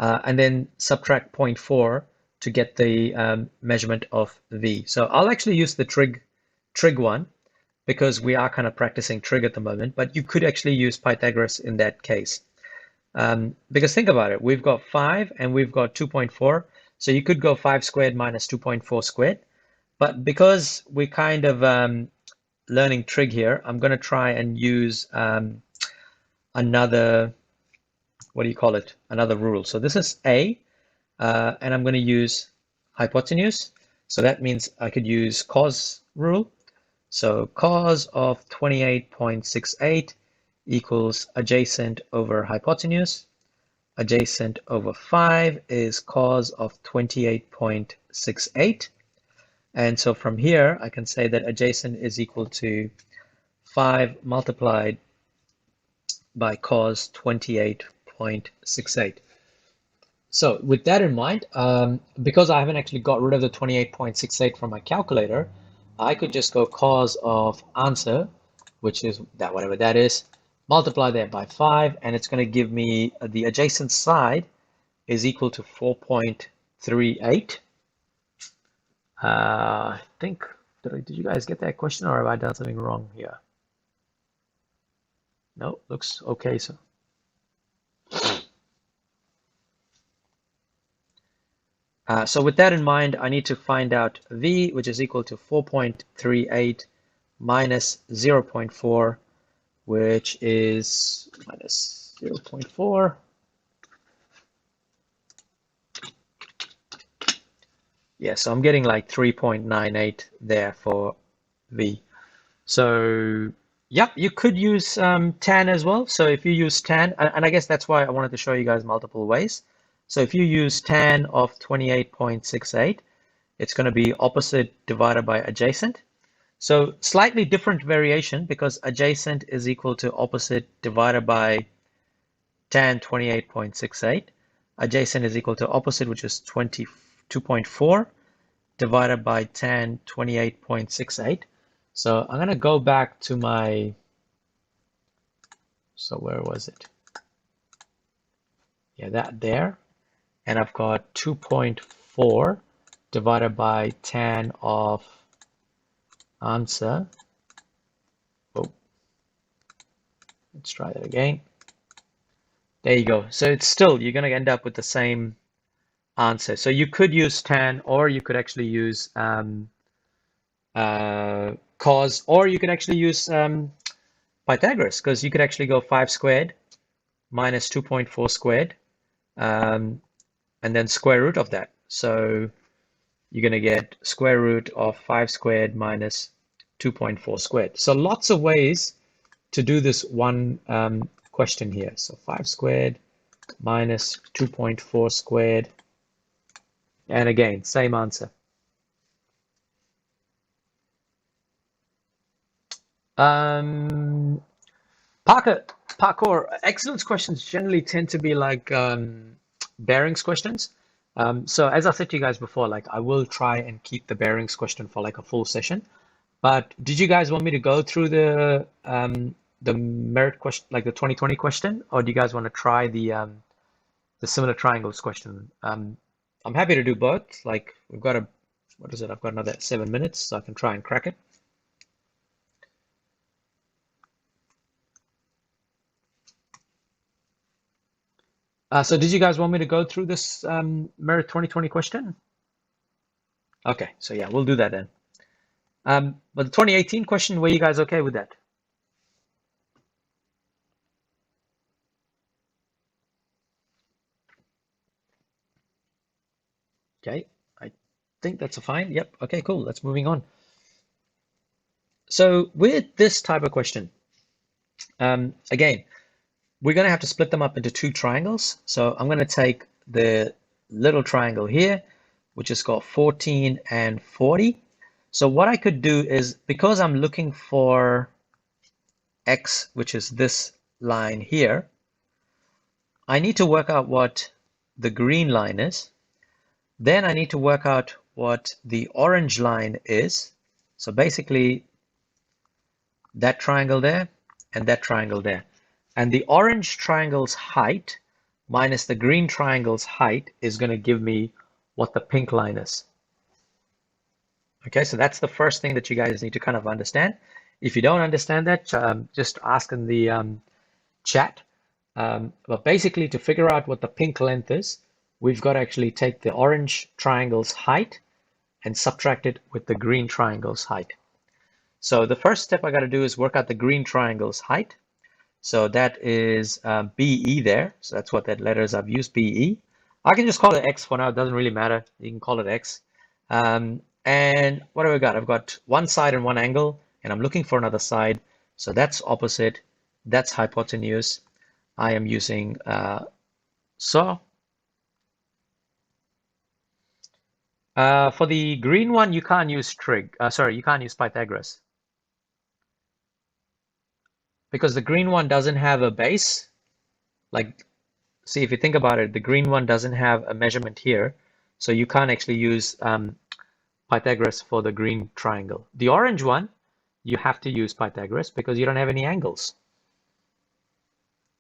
and then subtract 0.4 to get the measurement of V. So I'll actually use the trig one, because we are kind of practicing trig at the moment, but you could actually use Pythagoras in that case. Because think about it, we've got 5 and we've got 2.4, so you could go 5 squared minus 2.4 squared. But because we're kind of learning trig here, I'm going to try and use another, what do you call it? Another rule. So this is A, and I'm going to use hypotenuse. So that means I could use Cos rule. So cos of 28.68 equals adjacent over hypotenuse. Adjacent over 5 is cos of 28.68. And so from here, I can say that adjacent is equal to 5 multiplied by cos 28.68. So with that in mind, because I haven't actually got rid of the 28.68 from my calculator, I could just go cos of answer, which is that whatever that is, multiply that by 5, and it's going to give me the adjacent side is equal to 4.38. I think, did you guys get that question, or have I done something wrong here? No, looks okay. So with that in mind, I need to find out V, which is equal to 4.38 minus 0.4, which is minus 0.4. Yeah, so I'm getting like 3.98 there for V. So, yep, you could use tan as well. So if you use tan, and I guess that's why I wanted to show you guys multiple ways. So if you use tan of 28.68, it's going to be opposite divided by adjacent. So slightly different variation because adjacent is equal to opposite divided by tan 28.68. Adjacent is equal to opposite, which is 22.4 divided by tan 28.68. So I'm going to go back to my, so where was it? Yeah, that there. And I've got 2.4 divided by tan of answer. Oh, let's try that again. There you go. So it's still, you're going to end up with the same answer. So you could use tan, or you could actually use cos, or you could actually use Pythagoras, because you could actually go 5 squared minus 2.4 squared, and then square root of that. So you're going to get square root of 5 squared minus 2.4 squared. So lots of ways to do this one question here. So 5 squared minus 2.4 squared. And again, same answer. Parkour, excellence questions generally tend to be like bearings questions. So as I said to you guys before, like I will try and keep the bearings question for like a full session. But did you guys want me to go through the merit question, like the 2020 question, or do you guys want to try the similar triangles question? I'm happy to do both. Like we've got a, what is it? I've got another 7 minutes, so I can try and crack it. So did you guys want me to go through this merit 2020 question? Okay, so yeah, we'll do that then. But the 2018 question, were you guys okay with that? Okay, I think that's a fine. Yep, okay, cool. Let's moving on. So with this type of question, again, we're going to have to split them up into 2 triangles. So I'm going to take the little triangle here, which has got 14 and 40. So what I could do is, because I'm looking for x, which is this line here, I need to work out what the green line is. Then I need to work out what the orange line is. So basically that triangle there and that triangle there. And the orange triangle's height minus the green triangle's height is going to give me what the pink line is. Okay, so that's the first thing that you guys need to kind of understand. If you don't understand that, just ask in the chat. But basically, to figure out what the pink length is, we've got to actually take the orange triangle's height and subtract it with the green triangle's height. So the first step I got to do is work out the green triangle's height. So that is BE there. So that's what that letters I've used, BE. I can just call it X for now. It doesn't really matter. You can call it X. And what have I got? I've got one side and one angle, and I'm looking for another side. So that's opposite. That's hypotenuse. I am using so. For the green one, you can't use trig. Sorry, you can't use Pythagoras because the green one doesn't have a base. Like, see, if you think about it, the green one doesn't have a measurement here, so you can't actually use Pythagoras for the green triangle. The orange one, you have to use Pythagoras because you don't have any angles.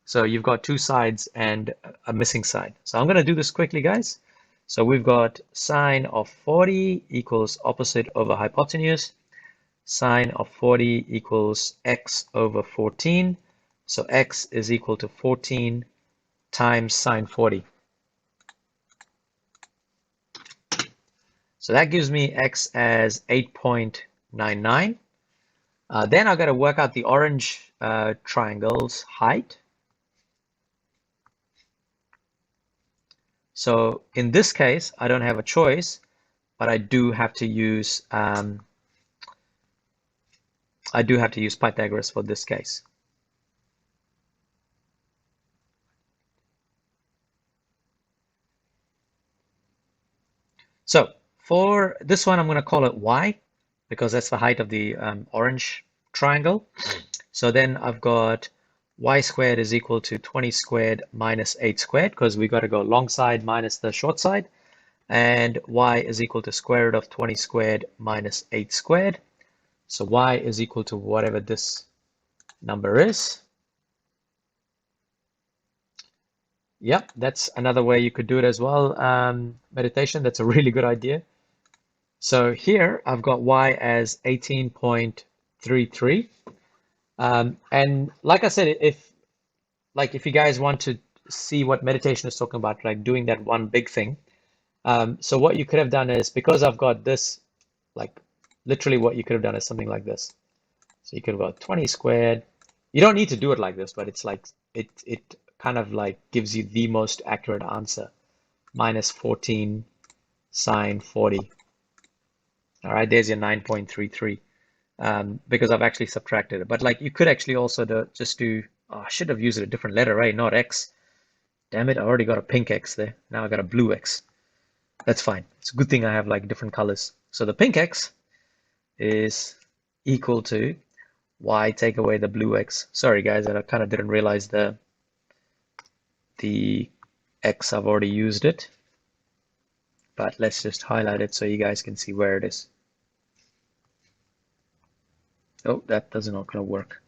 So you've got two sides and a missing side. So I'm going to do this quickly, guys. So we've got sine of 40 equals opposite over hypotenuse. Sine of 40 equals x over 14. So x is equal to 14 times sine 40. So that gives me x as 8.99. Then I've got to work out the orange triangle's height. So in this case, I don't have a choice, but I do have to use Pythagoras for this case. So for this one, I'm going to call it y because that's the height of the orange triangle. So then I've got y squared is equal to 20 squared minus 8 squared because we got to go long side minus the short side. And y is equal to square root of 20 squared minus 8 squared. So y is equal to whatever this number is. Yep, that's another way you could do it as well. Meditation, that's a really good idea. So here I've got y as 18.33. And like I said, if you guys want to see what meditation is talking about, like doing that one big thing. So what you could have done is, because I've got this, like literally what you could have done is something like this. So you could have got 20 squared. You don't need to do it like this, but it's like it kind of like gives you the most accurate answer. Minus 14 sine 40. All right, there's your 9.33. Because I've actually subtracted it. But like you could actually also just do, oh, I should have used a different letter, right? Not X. Damn it, I already got a pink X there. Now I got a blue X. That's fine. It's a good thing I have like different colors. So the pink X is equal to y take away the blue X. Sorry guys, I kind of didn't realize the X, I've already used it. But let's just highlight it so you guys can see where it is. Oh, that does not gonna work.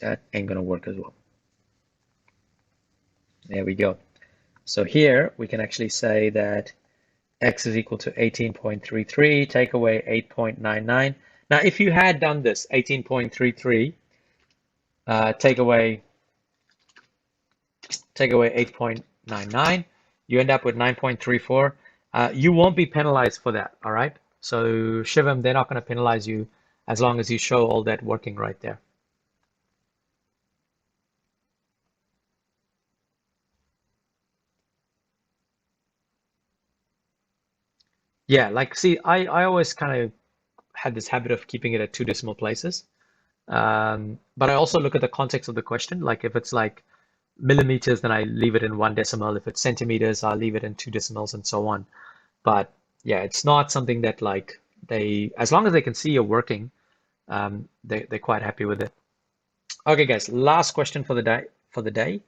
That ain't gonna work as well. There we go. So here we can actually say that x is equal to 18.33, take away 8.99. Now, if you had done this, 18.33, take away 8.99, you end up with 9.34. You won't be penalized for that, all right? So Shivam, they're not going to penalize you as long as you show all that working right there. Yeah, like, see, I always kind of had this habit of keeping it at 2 decimal places. But I also look at the context of the question. Like if it's like millimeters, then I leave it in 1 decimal. If it's centimeters, I'll leave it in 2 decimals and so on. But yeah, it's not something that like as long as they can see you're working, they're quite happy with it. Okay, guys, last question for the day.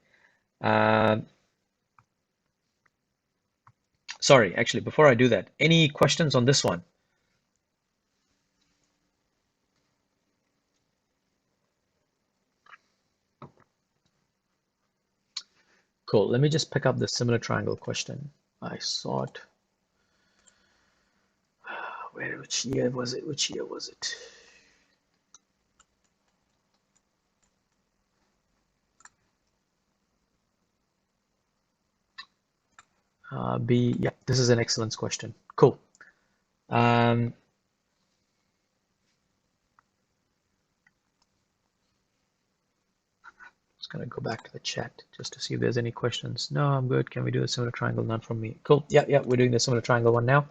Sorry, actually, before I do that, any questions on this one? Cool. Let me just pick up the similar triangle question. I saw it. Which year was it? Which year was it? B, yeah, this is an excellent question. Cool. Just gonna go back to the chat just to see if there's any questions. No, I'm good. Can we do a similar triangle? None from me. Cool. Yeah, yeah, we're doing the similar triangle one now.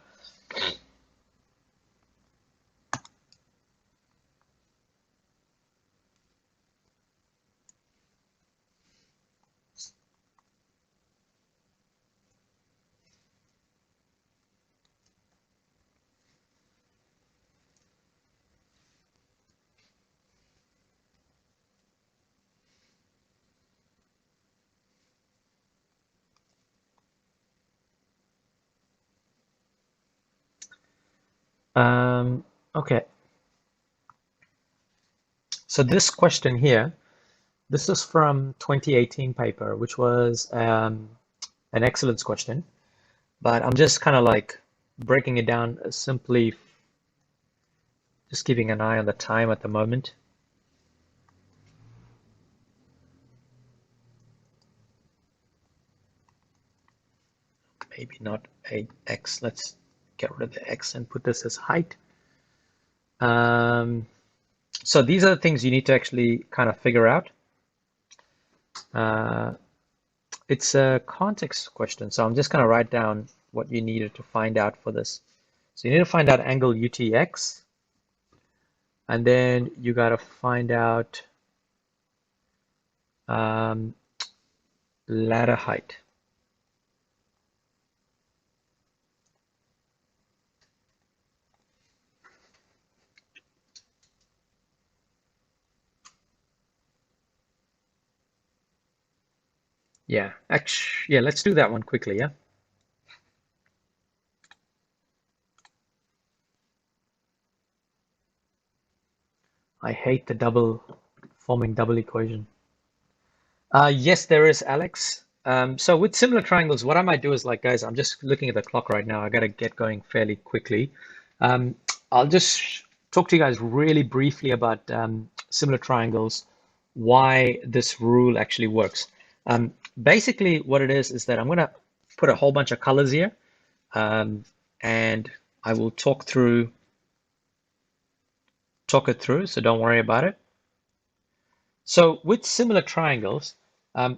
Okay. So this question here, this is from 2018 paper, which was an excellence question, but I'm just kind of like breaking it down simply, just keeping an eye on the time at the moment. Maybe not a x. Let's get rid of the x and put this as height. So these are the things you need to actually kind of figure out. It's a context question, so I'm just going to write down what you needed to find out for this. So you need to find out angle UTX, and then you got to find out ladder height. Yeah, actually, yeah, let's do that one quickly, yeah? I hate the forming double equation. Yes, there is, Alex. So with similar triangles, what I might do is like, guys, I'm just looking at the clock right now. I got to get going fairly quickly. I'll just talk to you guys really briefly about similar triangles, why this rule actually works. Basically, what it is that I'm going to put a whole bunch of colors here, and I will talk it through, so don't worry about it. So with similar triangles,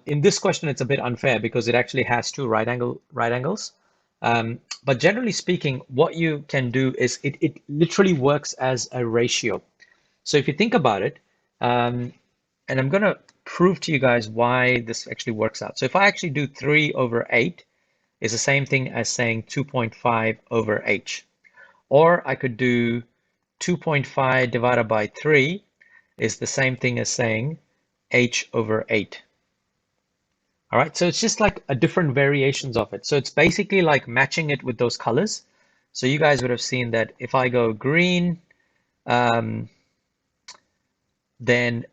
in this question, it's a bit unfair because it actually has two right angles. But generally speaking, what you can do is it literally works as a ratio. So if you think about it, and I'm going to prove to you guys why this actually works out. So if I actually do 3 over 8 is the same thing as saying 2.5 over h. Or I could do 2.5 divided by 3 is the same thing as saying h over 8. All right, so it's just like a different variations of it. So it's basically like matching it with those colors. So you guys would have seen that if I go green, then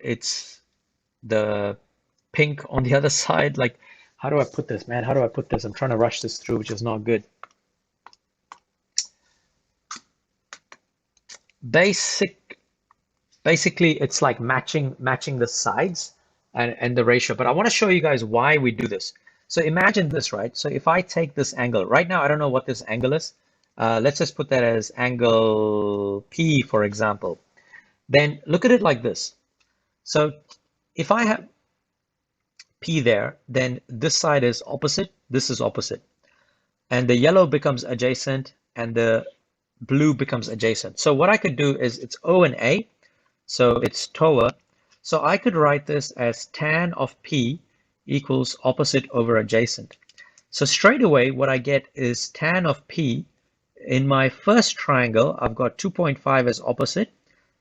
it's the pink on the other side. Like, how do I put this, man? How do I put this? I'm trying to rush this through, which is not good. Basically, it's like matching the sides and the ratio. But I want to show you guys why we do this. So imagine this, right? So if I take this angle, right now I don't know what this angle is. Let's just put that as angle P, for example. Then look at it like this. So if I have P there, then this side is opposite, this is opposite. And the yellow becomes adjacent and the blue becomes adjacent. So what I could do is it's O and A, so it's TOA. So I could write this as tan of P equals opposite over adjacent. So straight away, what I get is tan of P. In my first triangle, I've got 2.5 as opposite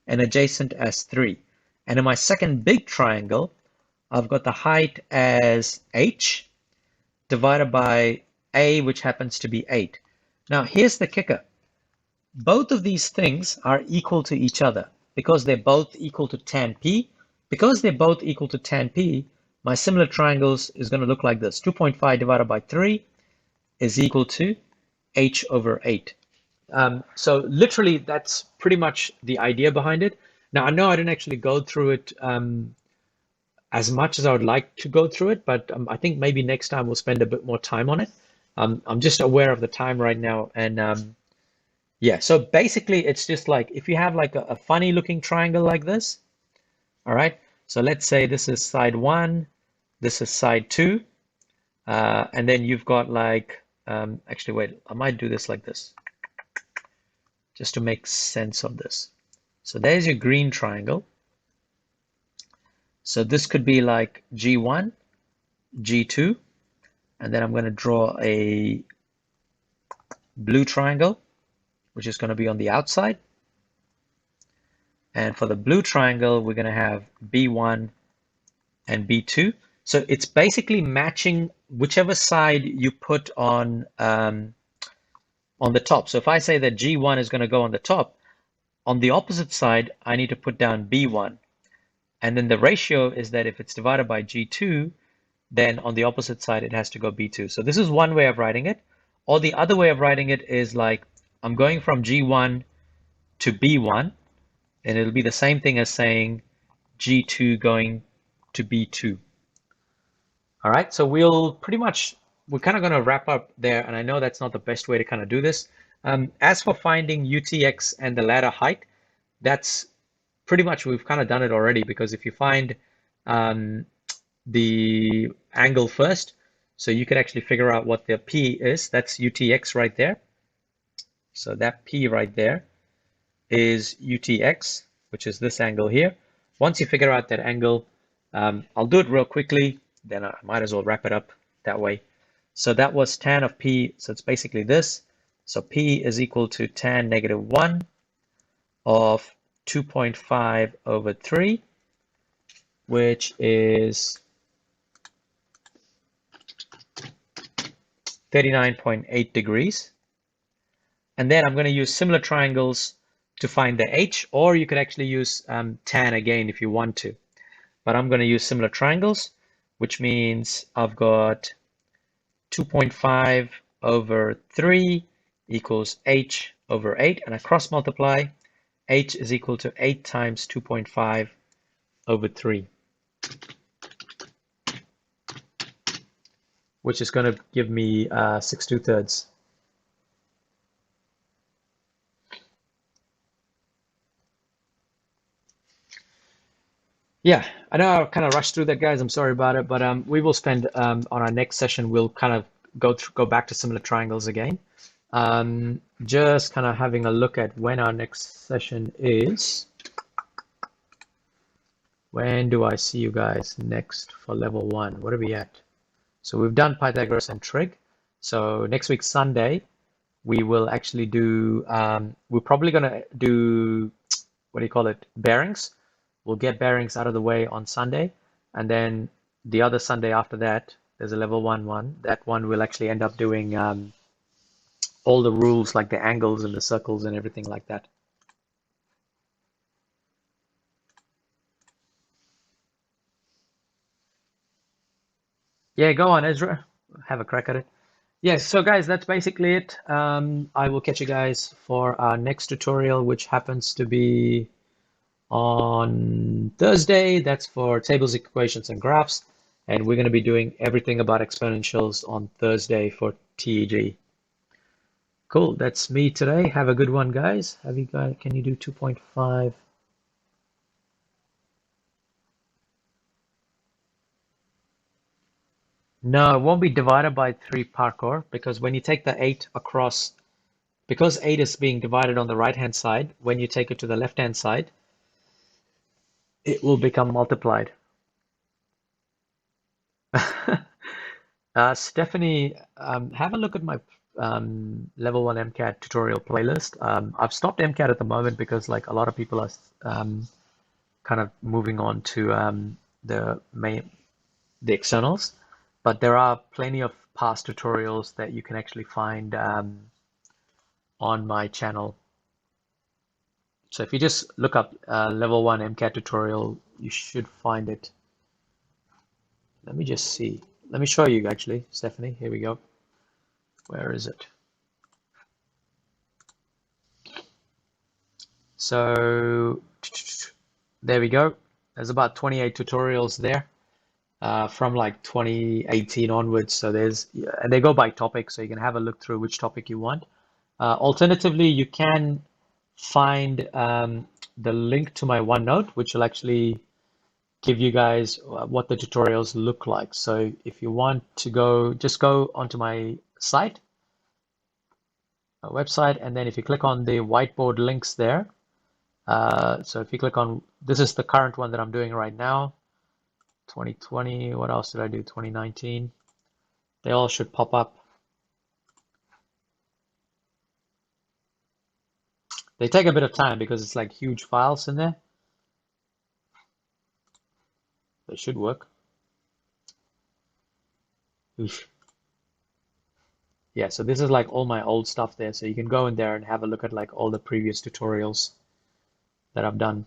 and adjacent as 3. And in my second big triangle, I've got the height as h divided by a, which happens to be 8. Now, here's the kicker. Both of these things are equal to each other because they're both equal to tan p. Because they're both equal to tan p, my similar triangles is going to look like this. 2.5 divided by 3 is equal to h over 8. So literally, that's pretty much the idea behind it. Now, I know I didn't actually go through it as much as I would like to go through it, but I think maybe next time we'll spend a bit more time on it. I'm just aware of the time right now, and yeah. So basically, it's just like if you have like a funny looking triangle like this, all right. So let's say this is side one, this is side two, and then you've got like actually wait, I might do this like this just to make sense of this. So there's your green triangle. So this could be like G1, G2, and then I'm going to draw a blue triangle, which is going to be on the outside. And for the blue triangle, we're going to have B1 and B2. So it's basically matching whichever side you put on the top. So if I say that G1 is going to go on the top, on the opposite side, I need to put down B1. And then the ratio is that if it's divided by G2, then on the opposite side, it has to go B2. So this is one way of writing it. Or the other way of writing it is like, I'm going from G1 to B1, and it'll be the same thing as saying G2 going to B2. All right, so we're kind of going to wrap up there, and I know that's not the best way to kind of do this. As for finding UTX and the ladder height, that's pretty much, we've kind of done it already, because if you find um, the angle first, so you could actually figure out what the P is. That's UTX right there. So that P right there is UTX, which is this angle here. Once you figure out that angle, I'll do it real quickly, then I might as well wrap it up that way. So that was tan of P, so it's basically this. So P is equal to tan -1 of 2.5 over 3, which is 39.8 degrees. And then I'm going to use similar triangles to find the H, or you could actually use tan again if you want to. But I'm going to use similar triangles, which means I've got 2.5 over 3 equals H over 8, and I cross multiply. H is equal to 8 times 2.5 over 3, which is going to give me 6 2/3. Yeah, I know I kind of rushed through that, guys. I'm sorry about it, but we will spend on our next session. We'll kind of go back to similar triangles again. Just kind of having a look at when our next session is. When do I see you guys next for level 1? What are we at? So we've done Pythagoras and trig. So next week, Sunday, we will actually do, we're probably going to do, what do you call it, bearings. We'll get bearings out of the way on Sunday. And then the other Sunday after that, there's a level 1 one. That one we'll actually end up doing all the rules, like the angles and the circles and everything like that. Yeah, go on, Ezra. Have a crack at it. Yes, so guys, that's basically it. I will catch you guys for our next tutorial, which happens to be on Thursday. That's for tables, equations, and graphs. And we're going to be doing everything about exponentials on Thursday for TEG. Cool, that's me today. Have a good one, guys. Have you guys, can you do 2.5? No, it won't be divided by 3 parkour, because when you take the 8 across, because 8 is being divided on the right-hand side, when you take it to the left-hand side, it will become multiplied. Stephanie, have a look at my level 1 MCAT tutorial playlist. I've stopped MCAT at the moment because like a lot of people are kind of moving on to the externals, but there are plenty of past tutorials that you can actually find on my channel. So if you just look up level 1 MCAT tutorial, you should find it. Let me just see. Let me show you actually, Stephanie. Here we go. Where is it? So there we go. There's about 28 tutorials there. from like 2018 onwards. So there's, yeah, and they go by topic, so you can have a look through which topic you want. Alternatively, you can find the link to my OneNote, which will actually give you guys what the tutorials look like. So if you want to go, just go onto my site, website, and then if you click on the whiteboard links there, so if you click on, this is the current one that I'm doing right now, 2020, what else did I do, 2019, they all should pop up. They take a bit of time because it's like huge files in there. They should work. Oof. Yeah, so this is like all my old stuff there. So you can go in there and have a look at like all the previous tutorials that I've done.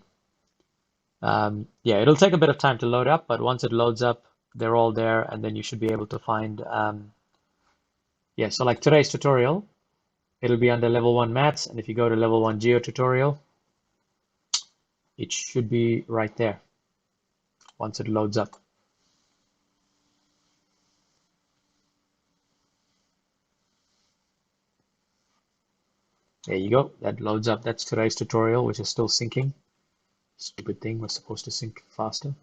Yeah, it'll take a bit of time to load up, but once it loads up, they're all there, and then you should be able to find, yeah, so like today's tutorial, it'll be under level 1 maths, and if you go to level 1 geo tutorial, it should be right there once it loads up. There you go, that loads up. That's today's tutorial, which is still syncing. Stupid thing was supposed to sync faster.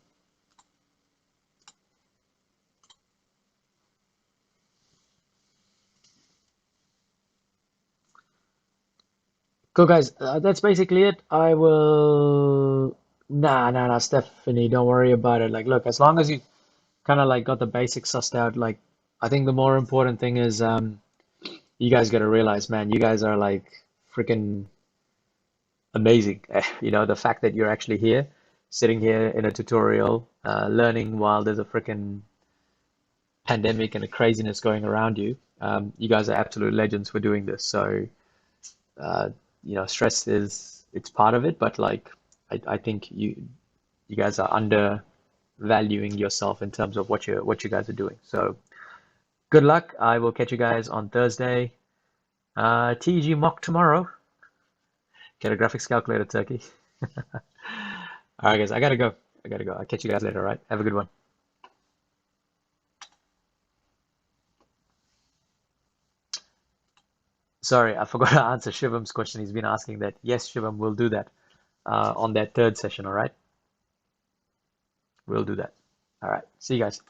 Cool, guys. That's basically it. I will. Nah, Stephanie, don't worry about it. Like, look, as long as you kind of like got the basics sussed out, like, I think the more important thing is you guys got to realize, man, you guys are like freaking amazing. You know, the fact that you're actually here, sitting here in a tutorial, learning while there's a freaking pandemic and a craziness going around you. You guys are absolute legends for doing this. So, uh, you know, stress is it's part of it, but like I think you guys are undervaluing yourself in terms of what you guys are doing. So good luck. I will catch you guys on Thursday. TG mock tomorrow. Get a graphics calculator, Turkey. All right, guys, I gotta go. I gotta go. I'll catch you guys later, all right? Have a good one. Sorry, I forgot to answer Shivam's question. He's been asking that. Yes, Shivam, we'll do that on that third session, all right? We'll do that. All right. See you guys.